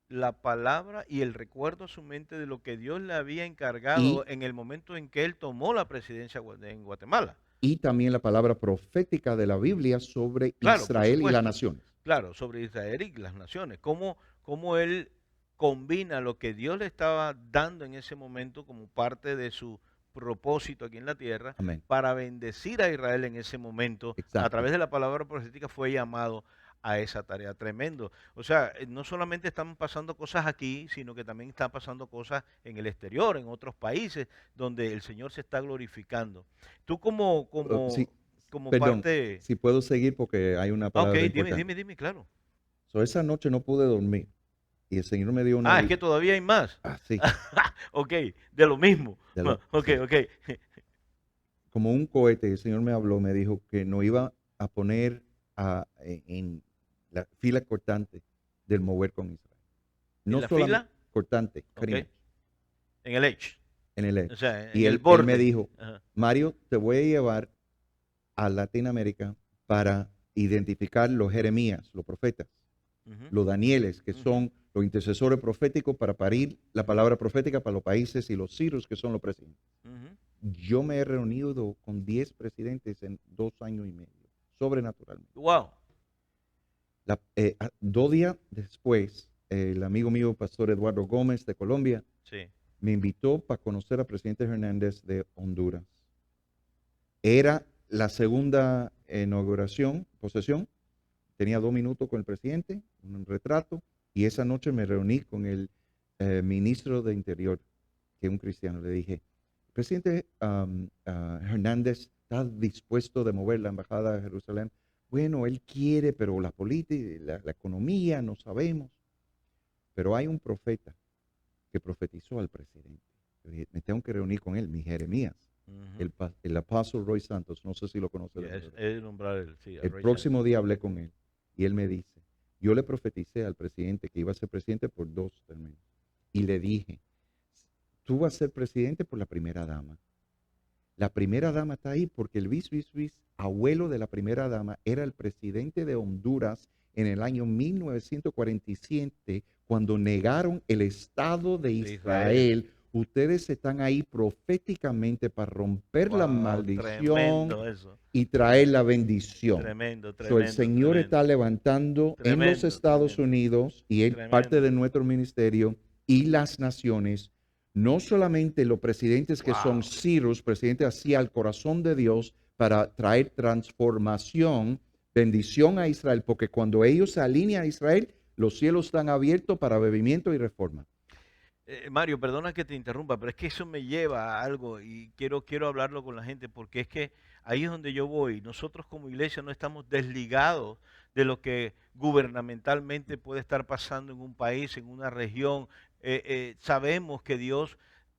A: la palabra y el recuerdo a su mente de lo que Dios le había encargado en el momento en que él tomó la presidencia en Guatemala.
G: Y también la palabra profética de la Biblia sobre Israel y las naciones.
A: Claro, sobre Israel y las naciones. Cómo él combina lo que Dios le estaba dando en ese momento como parte de su propósito aquí en la tierra.
G: Amén.
A: Para bendecir a Israel en ese momento. Exacto. A través de la palabra profética fue llamado a esa tarea. Tremendo. O sea, no solamente están pasando cosas aquí, sino que también están pasando cosas en el exterior, en otros países, donde el Señor se está glorificando. Tú como
G: perdón,
A: parte...
G: si puedo seguir porque hay una palabra importante.
A: Dime, claro.
G: Esa noche no pude dormir y el Señor me dio una...
A: es que todavía hay más.
G: Sí.
A: Ok, de lo mismo. Ok.
G: Como un cohete, el Señor me habló, me dijo que no iba a poner en la fila cortante del mover con Israel.
A: No ¿La fila?
G: Cortante.
A: Okay. En el edge.
G: En el edge.
A: O sea,
G: y él me dijo, Mario, te voy a llevar a Latinoamérica para identificar los Jeremías, los profetas, los Danieles, que son los intercesores proféticos para parir la palabra profética para los países, y los Cyrus, que son los presidentes. Yo me he reunido con 10 presidentes en 2 años y medio, sobrenaturalmente.
A: Wow.
G: 2 días después, el amigo mío, Pastor Eduardo Gómez de Colombia, me invitó para conocer al presidente Hernández de Honduras. Era la segunda posesión. Tenía 2 minutos con el presidente, un retrato, y esa noche me reuní con el ministro de Interior, que es un cristiano. Le dije, presidente Hernández está dispuesto de mover la embajada a Jerusalén. Bueno, él quiere, pero la política, la economía, no sabemos. Pero hay un profeta que profetizó al presidente. Yo dije, me tengo que reunir con él, mi Jeremías, el apóstol Roy Santos, no sé si lo conoce. El próximo día hablé con él y él me dice, yo le profeticé al presidente que iba a ser presidente por 2 términos. Y le dije, tú vas a ser presidente por la primera dama. La primera dama está ahí porque el abuelo de la primera dama era el presidente de Honduras en el año 1947, cuando negaron el Estado de Israel. Ustedes están ahí proféticamente para romper la maldición y traer la bendición.
A: Tremendo.
G: El Señor está levantando en los Estados Unidos y es parte de nuestro ministerio y las naciones. No solamente los presidentes que son Cyrus, presidente hacia el corazón de Dios para traer transformación, bendición a Israel, porque cuando ellos se alinean a Israel, los cielos están abiertos para bebimiento y reforma.
A: Mario, perdona que te interrumpa, pero es que eso me lleva a algo y quiero hablarlo con la gente, porque es que ahí es donde yo voy. Nosotros como iglesia no estamos desligados de lo que gubernamentalmente puede estar pasando en un país, en una región. Sabemos que Dios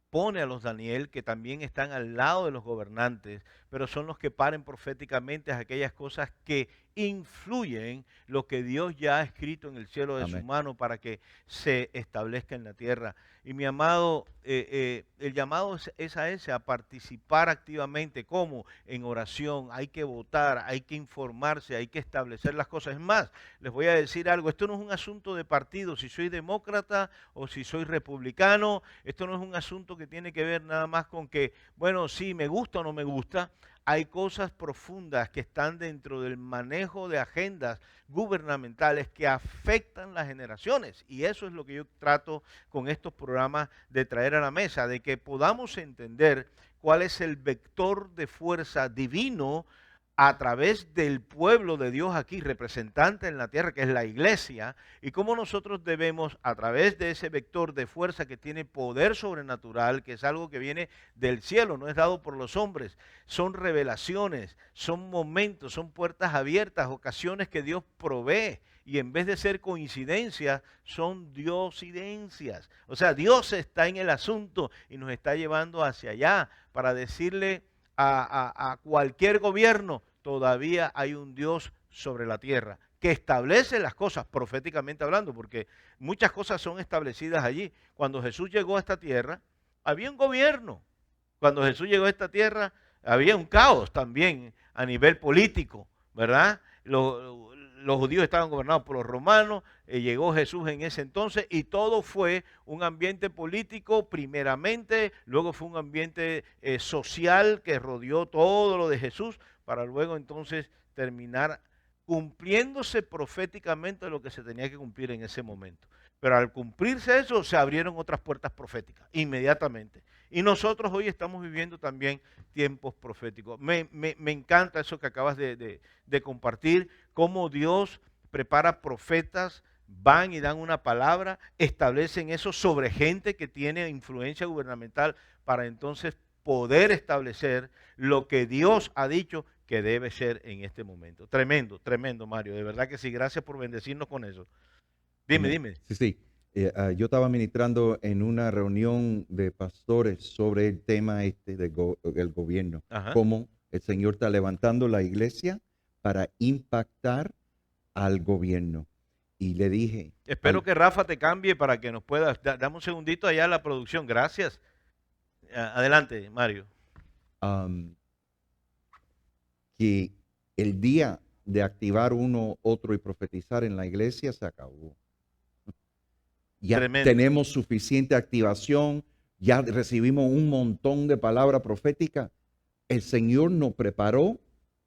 A: pone a los Daniel, que también están al lado de los gobernantes, pero son los que paren proféticamente a aquellas cosas que influyen lo que Dios ya ha escrito en el cielo de su mano para que se establezca en la tierra. Y mi amado, el llamado es a ese, a participar activamente. ¿Cómo? En oración. Hay que votar, hay que informarse, hay que establecer las cosas. Es más, les voy a decir algo, esto no es un asunto de partido, si soy demócrata o si soy republicano, esto no es un asunto que tiene que ver nada más con que, bueno, sí, me gusta o no me gusta. Hay cosas profundas que están dentro del manejo de agendas gubernamentales que afectan las generaciones. Y eso es lo que yo trato con estos programas de traer a la mesa, de que podamos entender cuál es el vector de fuerza divino a través del pueblo de Dios aquí, representante en la tierra, que es la iglesia, y cómo nosotros debemos, a través de ese vector de fuerza que tiene poder sobrenatural, que es algo que viene del cielo, no es dado por los hombres, son revelaciones, son momentos, son puertas abiertas, ocasiones que Dios provee, y en vez de ser coincidencias, son diosidencias. O sea, Dios está en el asunto y nos está llevando hacia allá para decirle a cualquier gobierno, todavía hay un Dios sobre la tierra que establece las cosas proféticamente hablando, porque muchas cosas son establecidas allí. Cuando Jesús llegó a esta tierra, había un gobierno. Cuando Jesús llegó a esta tierra, había un caos también a nivel político, ¿verdad? Los judíos estaban gobernados por los romanos, llegó Jesús en ese entonces y todo fue un ambiente político primeramente, luego fue un ambiente social que rodeó todo lo de Jesús para luego entonces terminar cumpliéndose proféticamente lo que se tenía que cumplir en ese momento. Pero al cumplirse eso se abrieron otras puertas proféticas inmediatamente. Y nosotros hoy estamos viviendo también tiempos proféticos. Me encanta eso que acabas de compartir, cómo Dios prepara profetas, van y dan una palabra, establecen eso sobre gente que tiene influencia gubernamental para entonces poder establecer lo que Dios ha dicho que debe ser en este momento. Tremendo, tremendo, Mario. De verdad que sí. Gracias por bendecirnos con eso. Dime.
G: Sí. Yo estaba ministrando en una reunión de pastores sobre el tema del gobierno.
A: Ajá.
G: Cómo el Señor está levantando la iglesia para impactar al gobierno. Y le dije...
A: Espero que Rafa te cambie para que nos puedas... Dame un segundito allá a la producción. Gracias. Adelante, Mario.
G: Que el día de activar uno, otro y profetizar en la iglesia se acabó. Ya
A: Tremendo.
G: Tenemos suficiente activación, ya recibimos un montón de palabra profética. El Señor nos preparó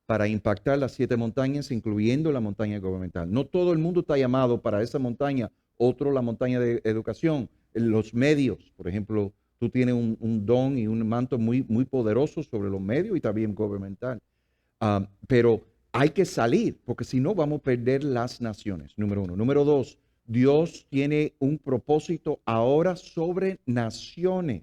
G: para impactar las 7 montañas, incluyendo la montaña gubernamental. No todo el mundo está llamado para esa montaña, otro la montaña de educación. Los medios, por ejemplo, tú tienes un don y un manto muy, muy poderoso sobre los medios y también gubernamental. Pero hay que salir, porque si no vamos a perder las naciones, número 1. Número 2, Dios tiene un propósito ahora sobre naciones.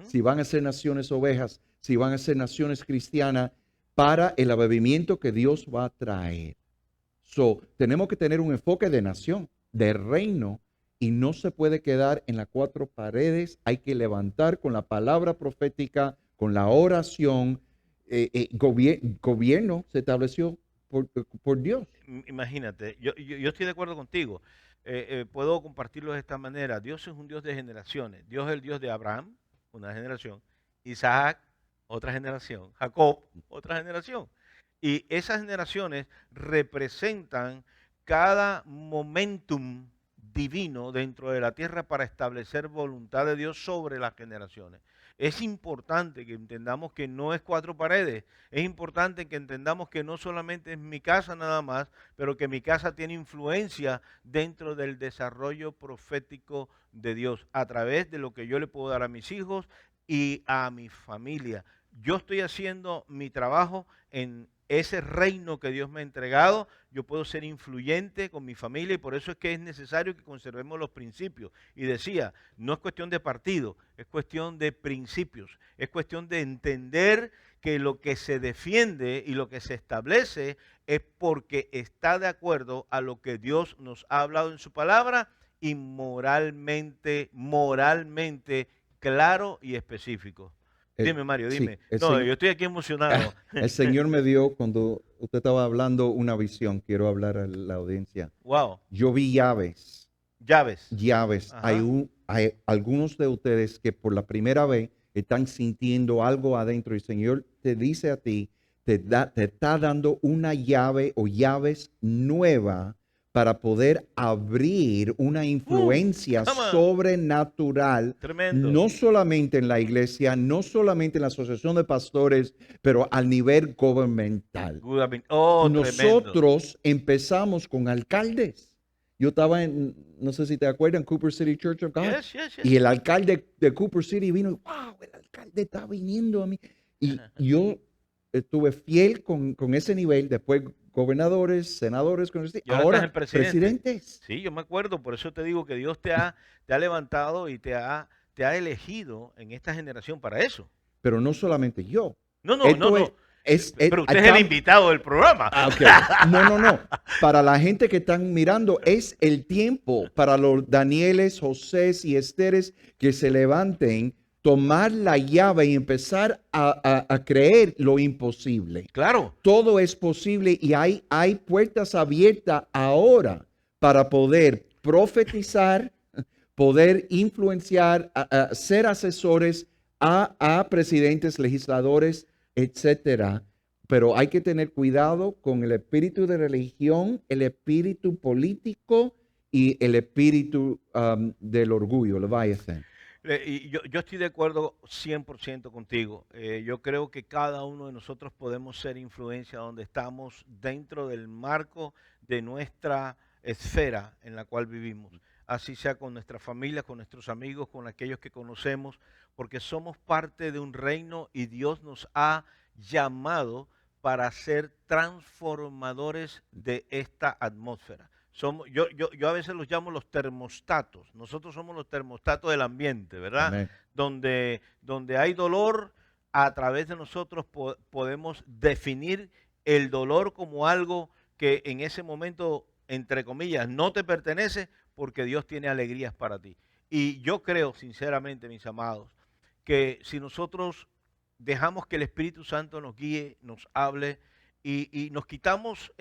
G: si van a ser naciones ovejas, si van a ser naciones cristianas, para el avivamiento que Dios va a traer. Tenemos que tener un enfoque de nación, de reino, y no se puede quedar en las cuatro paredes. Hay que levantar con la palabra profética, con la oración. Gobierno se estableció por Dios.
A: Imagínate, yo estoy de acuerdo contigo. Puedo compartirlo de esta manera. Dios es un Dios de generaciones. Dios es el Dios de Abraham, una generación, Isaac, otra generación, Jacob, otra generación. Y esas generaciones representan cada momentum divino dentro de la tierra para establecer voluntad de Dios sobre las generaciones. Es importante que entendamos que no es cuatro paredes. Es importante que entendamos que no solamente es mi casa nada más, pero que mi casa tiene influencia dentro del desarrollo profético de Dios a través de lo que yo le puedo dar a mis hijos y a mi familia. Yo estoy haciendo mi trabajo en ese reino que Dios me ha entregado. Yo puedo ser influyente con mi familia y por eso es que es necesario que conservemos los principios. Y decía, no es cuestión de partido, es cuestión de principios, es cuestión de entender que lo que se defiende y lo que se establece es porque está de acuerdo a lo que Dios nos ha hablado en su palabra y moralmente claro y específico. Dime, Mario, dime.
G: Sí,
A: no, yo estoy aquí emocionado.
G: El Señor me dio, cuando usted estaba hablando, una visión. Quiero hablar a la audiencia.
A: Wow.
G: Yo vi llaves.
A: Llaves.
G: Hay algunos de ustedes que por la primera vez están sintiendo algo adentro. Y el Señor te dice a ti, te está dando una llave o llaves nueva para poder abrir una influencia sobrenatural,
A: Tremendo.
G: no solamente en la iglesia, no solamente en la asociación de pastores, pero al nivel gubernamental. Nosotros empezamos con alcaldes. Yo estaba no sé si te acuerdas, en Cooper City Church of God.
A: Yes.
G: Y el alcalde de Cooper City vino, wow, el alcalde está viniendo a mí. Y yo estuve fiel con ese nivel. Después gobernadores, senadores, ahora presidentes.
A: Sí, yo me acuerdo, por eso te digo que Dios te ha levantado y te ha elegido en esta generación para eso.
G: Pero no solamente yo.
A: No.
G: Pero
A: usted es el invitado del programa.
G: Okay. No. Para la gente que están mirando, es el tiempo para los Danieles, Josés y Esteres que se levanten, tomar la llave y empezar a creer lo imposible.
A: Claro.
G: Todo es posible y hay puertas abiertas ahora para poder profetizar, poder influenciar, ser asesores a presidentes, legisladores, etcétera. Pero hay que tener cuidado con el espíritu de religión, el espíritu político y el espíritu del orgullo, Leviathan.
A: Y yo estoy de acuerdo 100% contigo. Yo creo que cada uno de nosotros podemos ser influencia donde estamos dentro del marco de nuestra esfera en la cual vivimos. Así sea con nuestra familia, con nuestros amigos, con aquellos que conocemos, porque somos parte de un reino y Dios nos ha llamado para ser transformadores de esta atmósfera. Yo a veces los llamo los termostatos. Nosotros somos los termostatos del ambiente, ¿verdad? Donde hay dolor, a través de nosotros podemos definir el dolor como algo que en ese momento, entre comillas, no te pertenece porque Dios tiene alegrías para ti. Y yo creo, sinceramente, mis amados, que si nosotros dejamos que el Espíritu Santo nos guíe, nos hable, y nos quitamos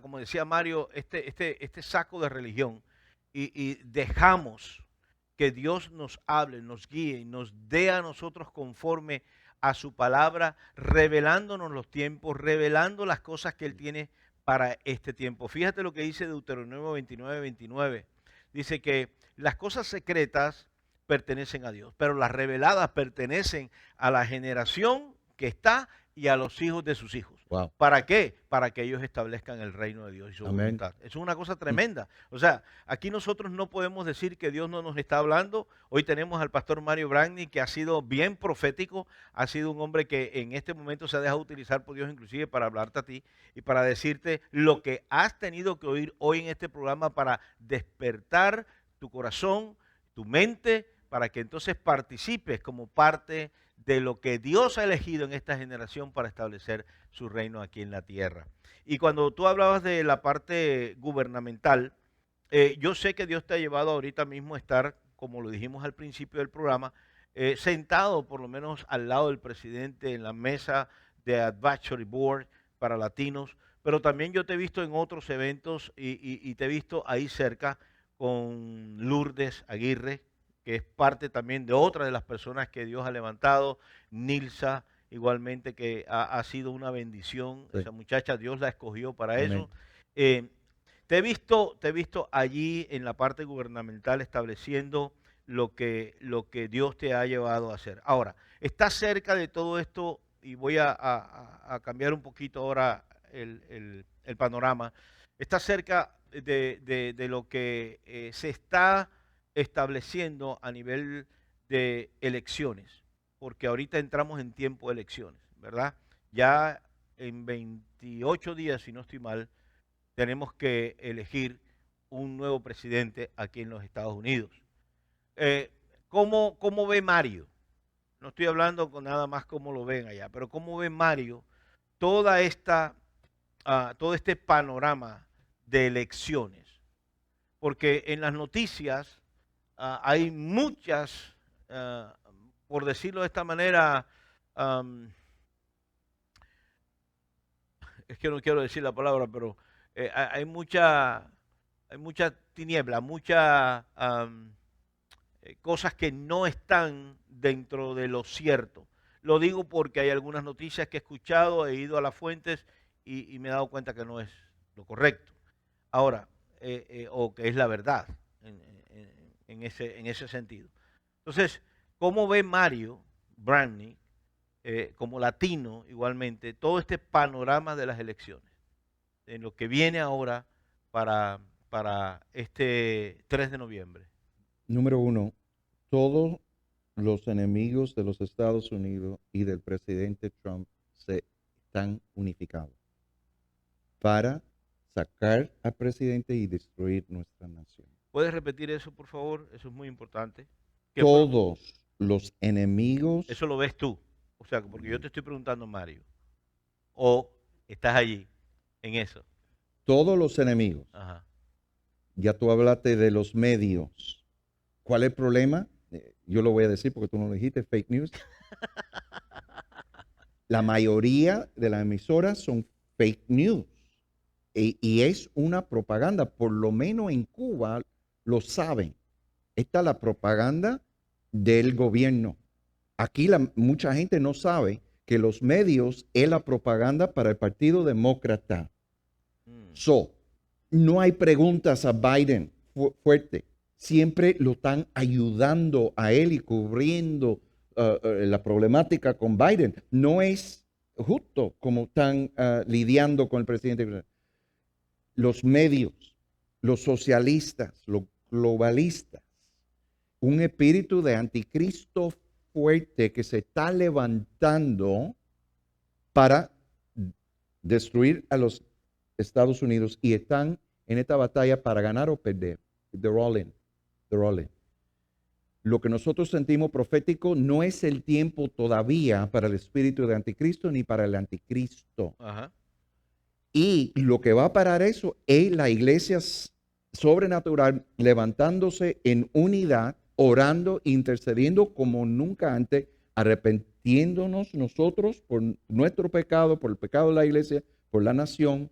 A: como decía Mario, este saco de religión y dejamos que Dios nos hable, nos guíe y nos dé a nosotros conforme a su palabra, revelándonos los tiempos, revelando las cosas que Él tiene para este tiempo. Fíjate lo que dice Deuteronomio 29. Dice que las cosas secretas pertenecen a Dios, pero las reveladas pertenecen a la generación que está y a los hijos de sus hijos.
G: Wow.
A: ¿Para qué? Para que ellos establezcan el reino de Dios y su voluntad. Eso es una cosa tremenda. O sea, aquí nosotros no podemos decir que Dios no nos está hablando. Hoy tenemos al pastor Mario Bragni, que ha sido bien profético, ha sido un hombre que en este momento se ha dejado utilizar por Dios inclusive para hablarte a ti y para decirte lo que has tenido que oír hoy en este programa para despertar tu corazón, tu mente, para que entonces participes como parte de lo que Dios ha elegido en esta generación para establecer su reino aquí en la tierra. Y cuando tú hablabas de la parte gubernamental, yo sé que Dios te ha llevado ahorita mismo a estar, como lo dijimos al principio del programa, sentado por lo menos al lado del presidente en la mesa de Advisory Board para latinos, pero también yo te he visto en otros eventos y te he visto ahí cerca con Lourdes Aguirre, que es parte también de otra de las personas que Dios ha levantado, Nilsa, igualmente, que ha sido una bendición.
G: Sí.
A: Esa muchacha, Dios la escogió para
G: Amén.
A: eso. Te he visto allí en la parte gubernamental estableciendo lo que Dios te ha llevado a hacer. Ahora, estás cerca de todo esto y voy a cambiar un poquito ahora el panorama. Estás cerca de lo que se está estableciendo a nivel de elecciones, porque ahorita entramos en tiempo de elecciones, ¿verdad? Ya en 28 días, si no estoy mal, tenemos que elegir un nuevo presidente aquí en los Estados Unidos. ¿Cómo ve Mario? No estoy hablando con nada más cómo lo ven allá, pero ¿cómo ve Mario toda todo este panorama de elecciones? Porque en las noticias hay muchas, por decirlo de esta manera, es que no quiero decir la palabra, pero hay mucha tiniebla, muchas cosas que no están dentro de lo cierto. Lo digo porque hay algunas noticias que he escuchado, he ido a las fuentes y me he dado cuenta que no es lo correcto. Ahora, o que es la verdad en ese sentido. Entonces, ¿cómo ve Mario Bradney, como latino igualmente, todo este panorama de las elecciones, en lo que viene ahora para este 3 de noviembre?
G: Número uno, todos los enemigos de los Estados Unidos y del presidente Trump se están unificados para sacar al presidente y destruir nuestra nación.
A: ¿Puedes repetir eso, por favor? Eso es muy importante.
G: Todos los enemigos.
A: Eso lo ves tú. O sea, porque yo te estoy preguntando, Mario. ¿O estás allí en eso?
G: Todos los enemigos.
A: Ajá.
G: Ya tú hablaste de los medios. ¿Cuál es el problema? Yo lo voy a decir porque tú no lo dijiste, fake news. La mayoría de las emisoras son fake news. Y es una propaganda, por lo menos en Cuba lo saben. Esta es la propaganda del gobierno. Aquí mucha gente no sabe que los medios es la propaganda para el Partido Demócrata. No hay preguntas a Biden fuerte. Siempre lo están ayudando a él y cubriendo la problemática con Biden. No es justo como están lidiando con el presidente. Los medios, los socialistas, los globalistas, un espíritu de anticristo fuerte que se está levantando para destruir a los Estados Unidos y están en esta batalla para ganar o perder. They're all in. They're all in. Lo que nosotros sentimos profético no es el tiempo todavía para el espíritu de anticristo ni para el anticristo.
A: Ajá.
G: Y lo que va a parar eso es la iglesia sobrenatural levantándose en unidad, orando, intercediendo como nunca antes, arrepintiéndonos nosotros por nuestro pecado, por el pecado de la iglesia, por la nación,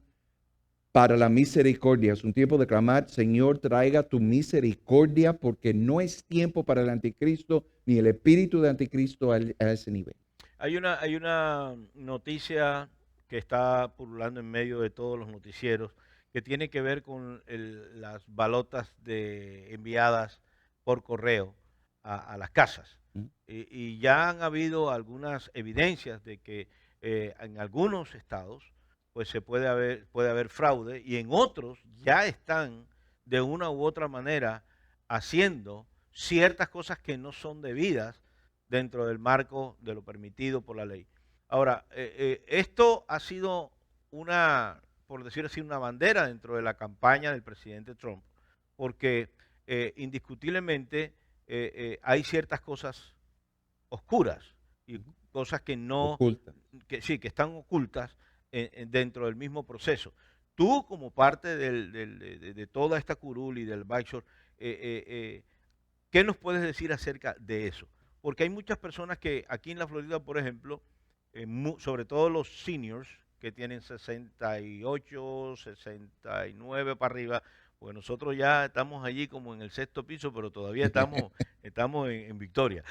G: para la misericordia. Es un tiempo de clamar, Señor, traiga tu misericordia, porque no es tiempo para el anticristo ni el espíritu de anticristo a ese nivel.
A: Hay una noticia que está pululando en medio de todos los noticieros, que tiene que ver con las balotas enviadas por correo a las casas. Y ya han habido algunas evidencias de que en algunos estados pues puede haber fraude, y en otros ya están de una u otra manera haciendo ciertas cosas que no son debidas dentro del marco de lo permitido por la ley. Ahora, esto ha sido por decir así, una bandera dentro de la campaña del presidente Trump, porque indiscutiblemente hay ciertas cosas oscuras y cosas que no,
G: Oculta.
A: que sí, que están ocultas dentro del mismo proceso. Tú, como parte de toda esta curul y del Bikeshore, ¿qué nos puedes decir acerca de eso? Porque hay muchas personas que aquí en la Florida, por ejemplo, sobre todo los seniors que tienen 68, 69 para arriba, pues nosotros ya estamos allí como en el sexto piso, pero todavía estamos en Victoria.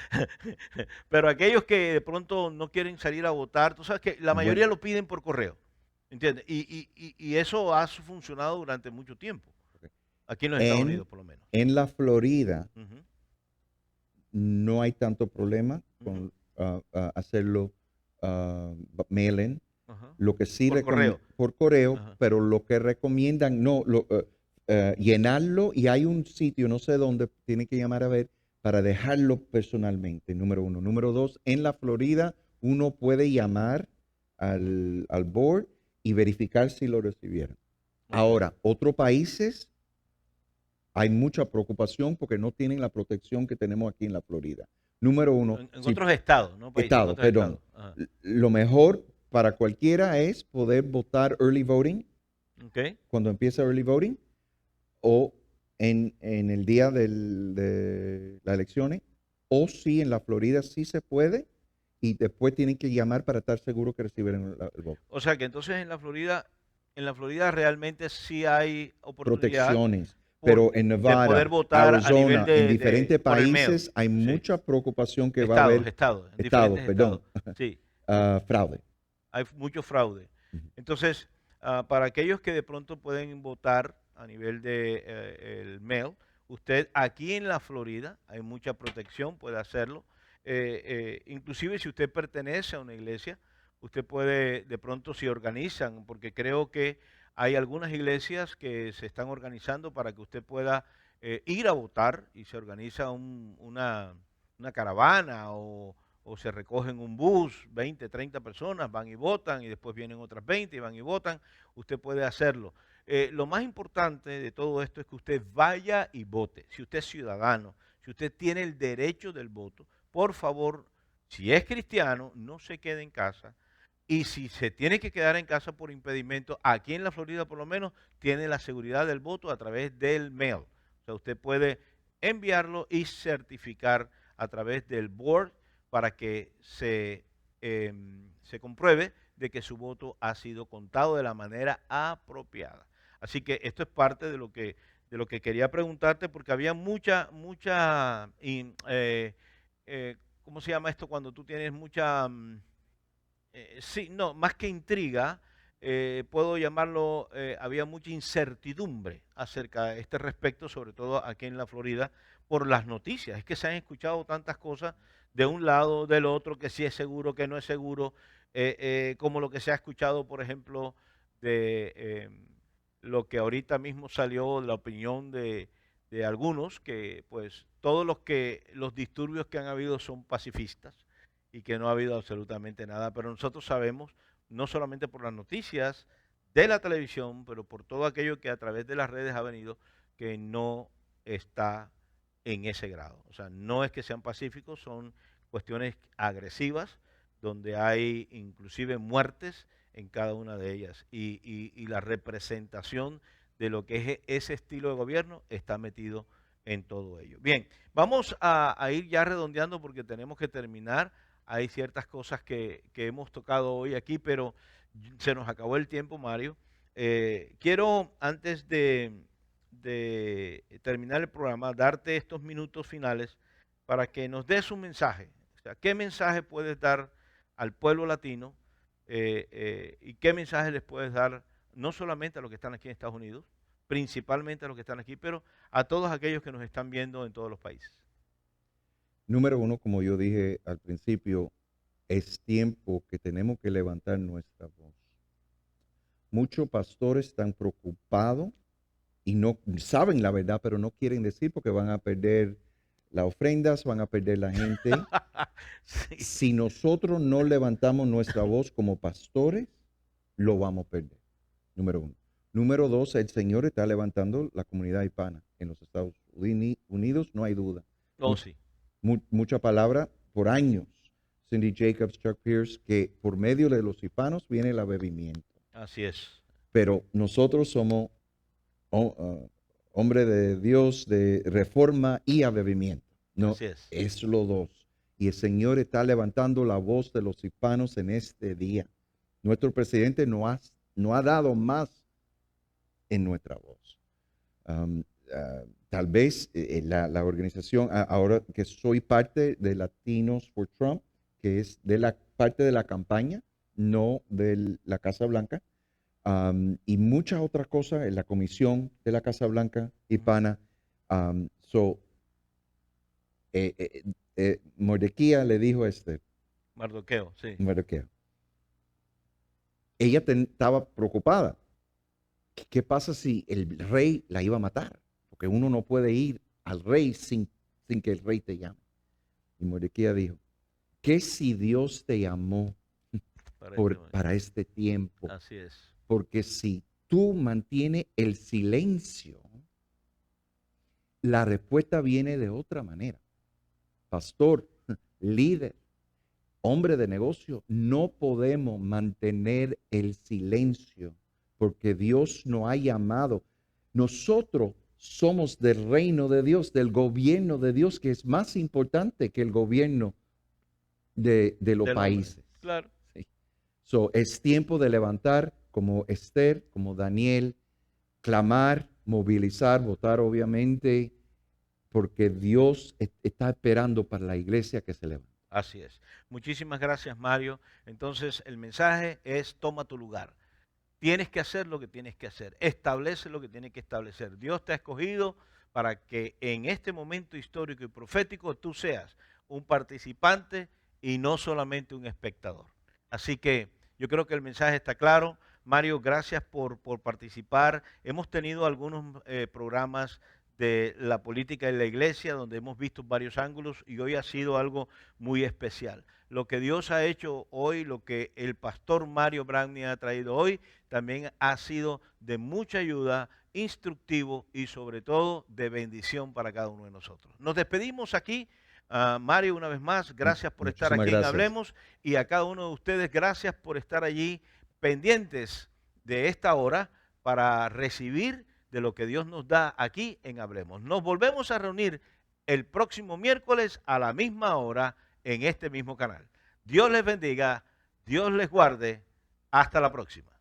A: Pero aquellos que de pronto no quieren salir a votar, tú sabes que la mayoría
G: Bueno,
A: lo piden por correo, ¿entiendes? Y eso ha funcionado durante mucho tiempo,
G: ok.
A: aquí en los Estados Unidos por lo menos.
G: En la Florida
A: Ujú,
G: no hay tanto problema
A: ujú,
G: con hacerlo mail-in.
A: ajá.
G: Lo que sí
A: Por correo.
G: por correo,
A: Ajá.
G: pero lo que recomiendan, llenarlo y hay un sitio, no sé dónde, tienen que llamar a ver para dejarlo personalmente, número uno. Número dos, en la Florida uno puede llamar al board y verificar si lo recibieron.
A: Ok.
G: Ahora, otros países hay mucha preocupación porque no tienen la protección que tenemos aquí en la Florida. Número uno,
A: En
G: si
A: otros estados, no países, en
G: estado,
A: otros
G: perdón.
A: estados. Ajá.
G: Lo mejor para cualquiera es poder votar early voting
A: Ok.
G: cuando empieza early voting o en el día de las elecciones, o si en la Florida sí se puede y después tienen que llamar para estar seguro que recibieron el voto.
A: O sea que entonces en la Florida realmente sí hay oportunidad
G: Protecciones.
A: por-
G: Pero en
A: de
G: Nevada,
A: poder votar a nivel
G: Arizona, en diferentes
A: por el mail.
G: países hay
A: Sí.
G: mucha preocupación que va a haber
A: Estados, en
G: estados,
A: diferentes
G: perdón,
A: estados. Sí,
G: fraude.
A: hay mucho fraude.
G: Ujú.
A: Entonces, para aquellos que de pronto pueden votar a nivel de el mail, usted aquí en la Florida hay mucha protección, puede hacerlo. Inclusive si usted pertenece a una iglesia, usted puede de pronto si organizan, porque creo que hay algunas iglesias que se están organizando para que usted pueda ir a votar y se organiza una caravana o se recogen un bus, 20, 30 personas, van y votan y después vienen otras 20 y van y votan, usted puede hacerlo. Lo más importante de todo esto es que usted vaya y vote. Si usted es ciudadano, si usted tiene el derecho del voto, por favor, si es cristiano, no se quede en casa. Y si se tiene que quedar en casa por impedimento, aquí en la Florida por lo menos tiene la seguridad del voto a través del mail. O sea, usted puede enviarlo y certificar a través del board para que se compruebe de que su voto ha sido contado de la manera apropiada. Así que esto es parte de lo que quería preguntarte, porque había ¿cómo se llama esto? Cuando tú tienes mucha, sí, no, más que intriga, puedo llamarlo, había mucha incertidumbre acerca de este respecto, sobre todo aquí en la Florida, por las noticias. Es que se han escuchado tantas cosas de un lado, del otro, que sí es seguro, que no es seguro, como lo que se ha escuchado, por ejemplo, de lo que ahorita mismo salió, la opinión de algunos, que pues todos los disturbios que han habido son pacifistas y que no ha habido absolutamente nada, pero nosotros sabemos, no solamente por las noticias de la televisión, pero por todo aquello que a través de las redes ha venido, que no está en ese grado. O sea, no es que sean pacíficos, son cuestiones agresivas, donde hay inclusive muertes en cada una de ellas. Y la representación de lo que es ese estilo de gobierno está metido en todo ello. Bien, vamos a ir ya redondeando porque tenemos que terminar. Hay ciertas cosas que hemos tocado hoy aquí, pero se nos acabó el tiempo, Mario. Quiero, antes de terminar el programa, darte estos minutos finales para que nos des un mensaje. O sea, ¿qué mensaje puedes dar al pueblo latino y qué mensaje les puedes dar no solamente a los que están aquí en Estados Unidos, principalmente a los que están aquí, pero a todos aquellos que nos están viendo en todos los países?
G: Número uno, como yo dije al principio, es tiempo que tenemos que levantar nuestra voz. Muchos pastores están preocupados y no saben la verdad, pero no quieren decir porque van a perder las ofrendas, van a perder la gente.
A: Sí.
G: Si nosotros no levantamos nuestra voz como pastores, lo vamos a perder. Número uno. Número dos, el Señor está levantando la comunidad hispana en los Estados Unidos, no hay duda.
A: Oh, sí.
G: Mucha palabra por años. Cindy Jacobs, Chuck Pierce, que por medio de los hispanos viene el avivamiento.
A: Así es.
G: Pero nosotros somos hombre de Dios de reforma y avivamiento. No,
A: Así es.
G: los dos. Y el Señor está levantando la voz de los hispanos en este día. Nuestro presidente no ha dado más en nuestra voz. Tal vez la organización, ahora que soy parte de Latinos for Trump, que es de la parte de la campaña, no de la Casa Blanca, y muchas otras cosas en la comisión de la Casa Blanca hispana. Mordequía le dijo a Esther.
A: Mardoqueo, sí.
G: Mardoqueo. Ella estaba preocupada. ¿Qué pasa si el rey la iba a matar? Porque uno no puede ir al rey sin que el rey te llame. Y Mordequía dijo, ¿qué si Dios te llamó para este tiempo?
A: Así es.
G: Porque si tú mantienes el silencio, la respuesta viene de otra manera. Pastor, líder, hombre de negocio, no podemos mantener el silencio porque Dios nos ha llamado. Nosotros somos del reino de Dios, del gobierno de Dios, que es más importante que el gobierno de los países.
A: Hombre. Claro.
G: Sí. Es tiempo de levantar como Esther, como Daniel, clamar, movilizar, votar obviamente, porque Dios está esperando para la iglesia que se levante.
A: Así es. Muchísimas gracias, Mario. Entonces, el mensaje es: toma tu lugar. Tienes que hacer lo que tienes que hacer. Establece lo que tienes que establecer. Dios te ha escogido para que en este momento histórico y profético tú seas un participante y no solamente un espectador. Así que yo creo que el mensaje está claro. Mario, gracias por participar. Hemos tenido algunos programas de la política en la iglesia, donde hemos visto varios ángulos, y hoy ha sido algo muy especial. Lo que Dios ha hecho hoy, lo que el pastor Mario Bragni ha traído hoy, también ha sido de mucha ayuda, instructivo y sobre todo de bendición para cada uno de nosotros. Nos despedimos aquí. Mario, una vez más, gracias por estar aquí en Hablemos, y a cada uno de ustedes, gracias por estar allí pendientes de esta hora para recibir de lo que Dios nos da aquí en Hablemos. Nos volvemos a reunir el próximo miércoles a la misma hora en este mismo canal. Dios les bendiga, Dios les guarde. Hasta la próxima.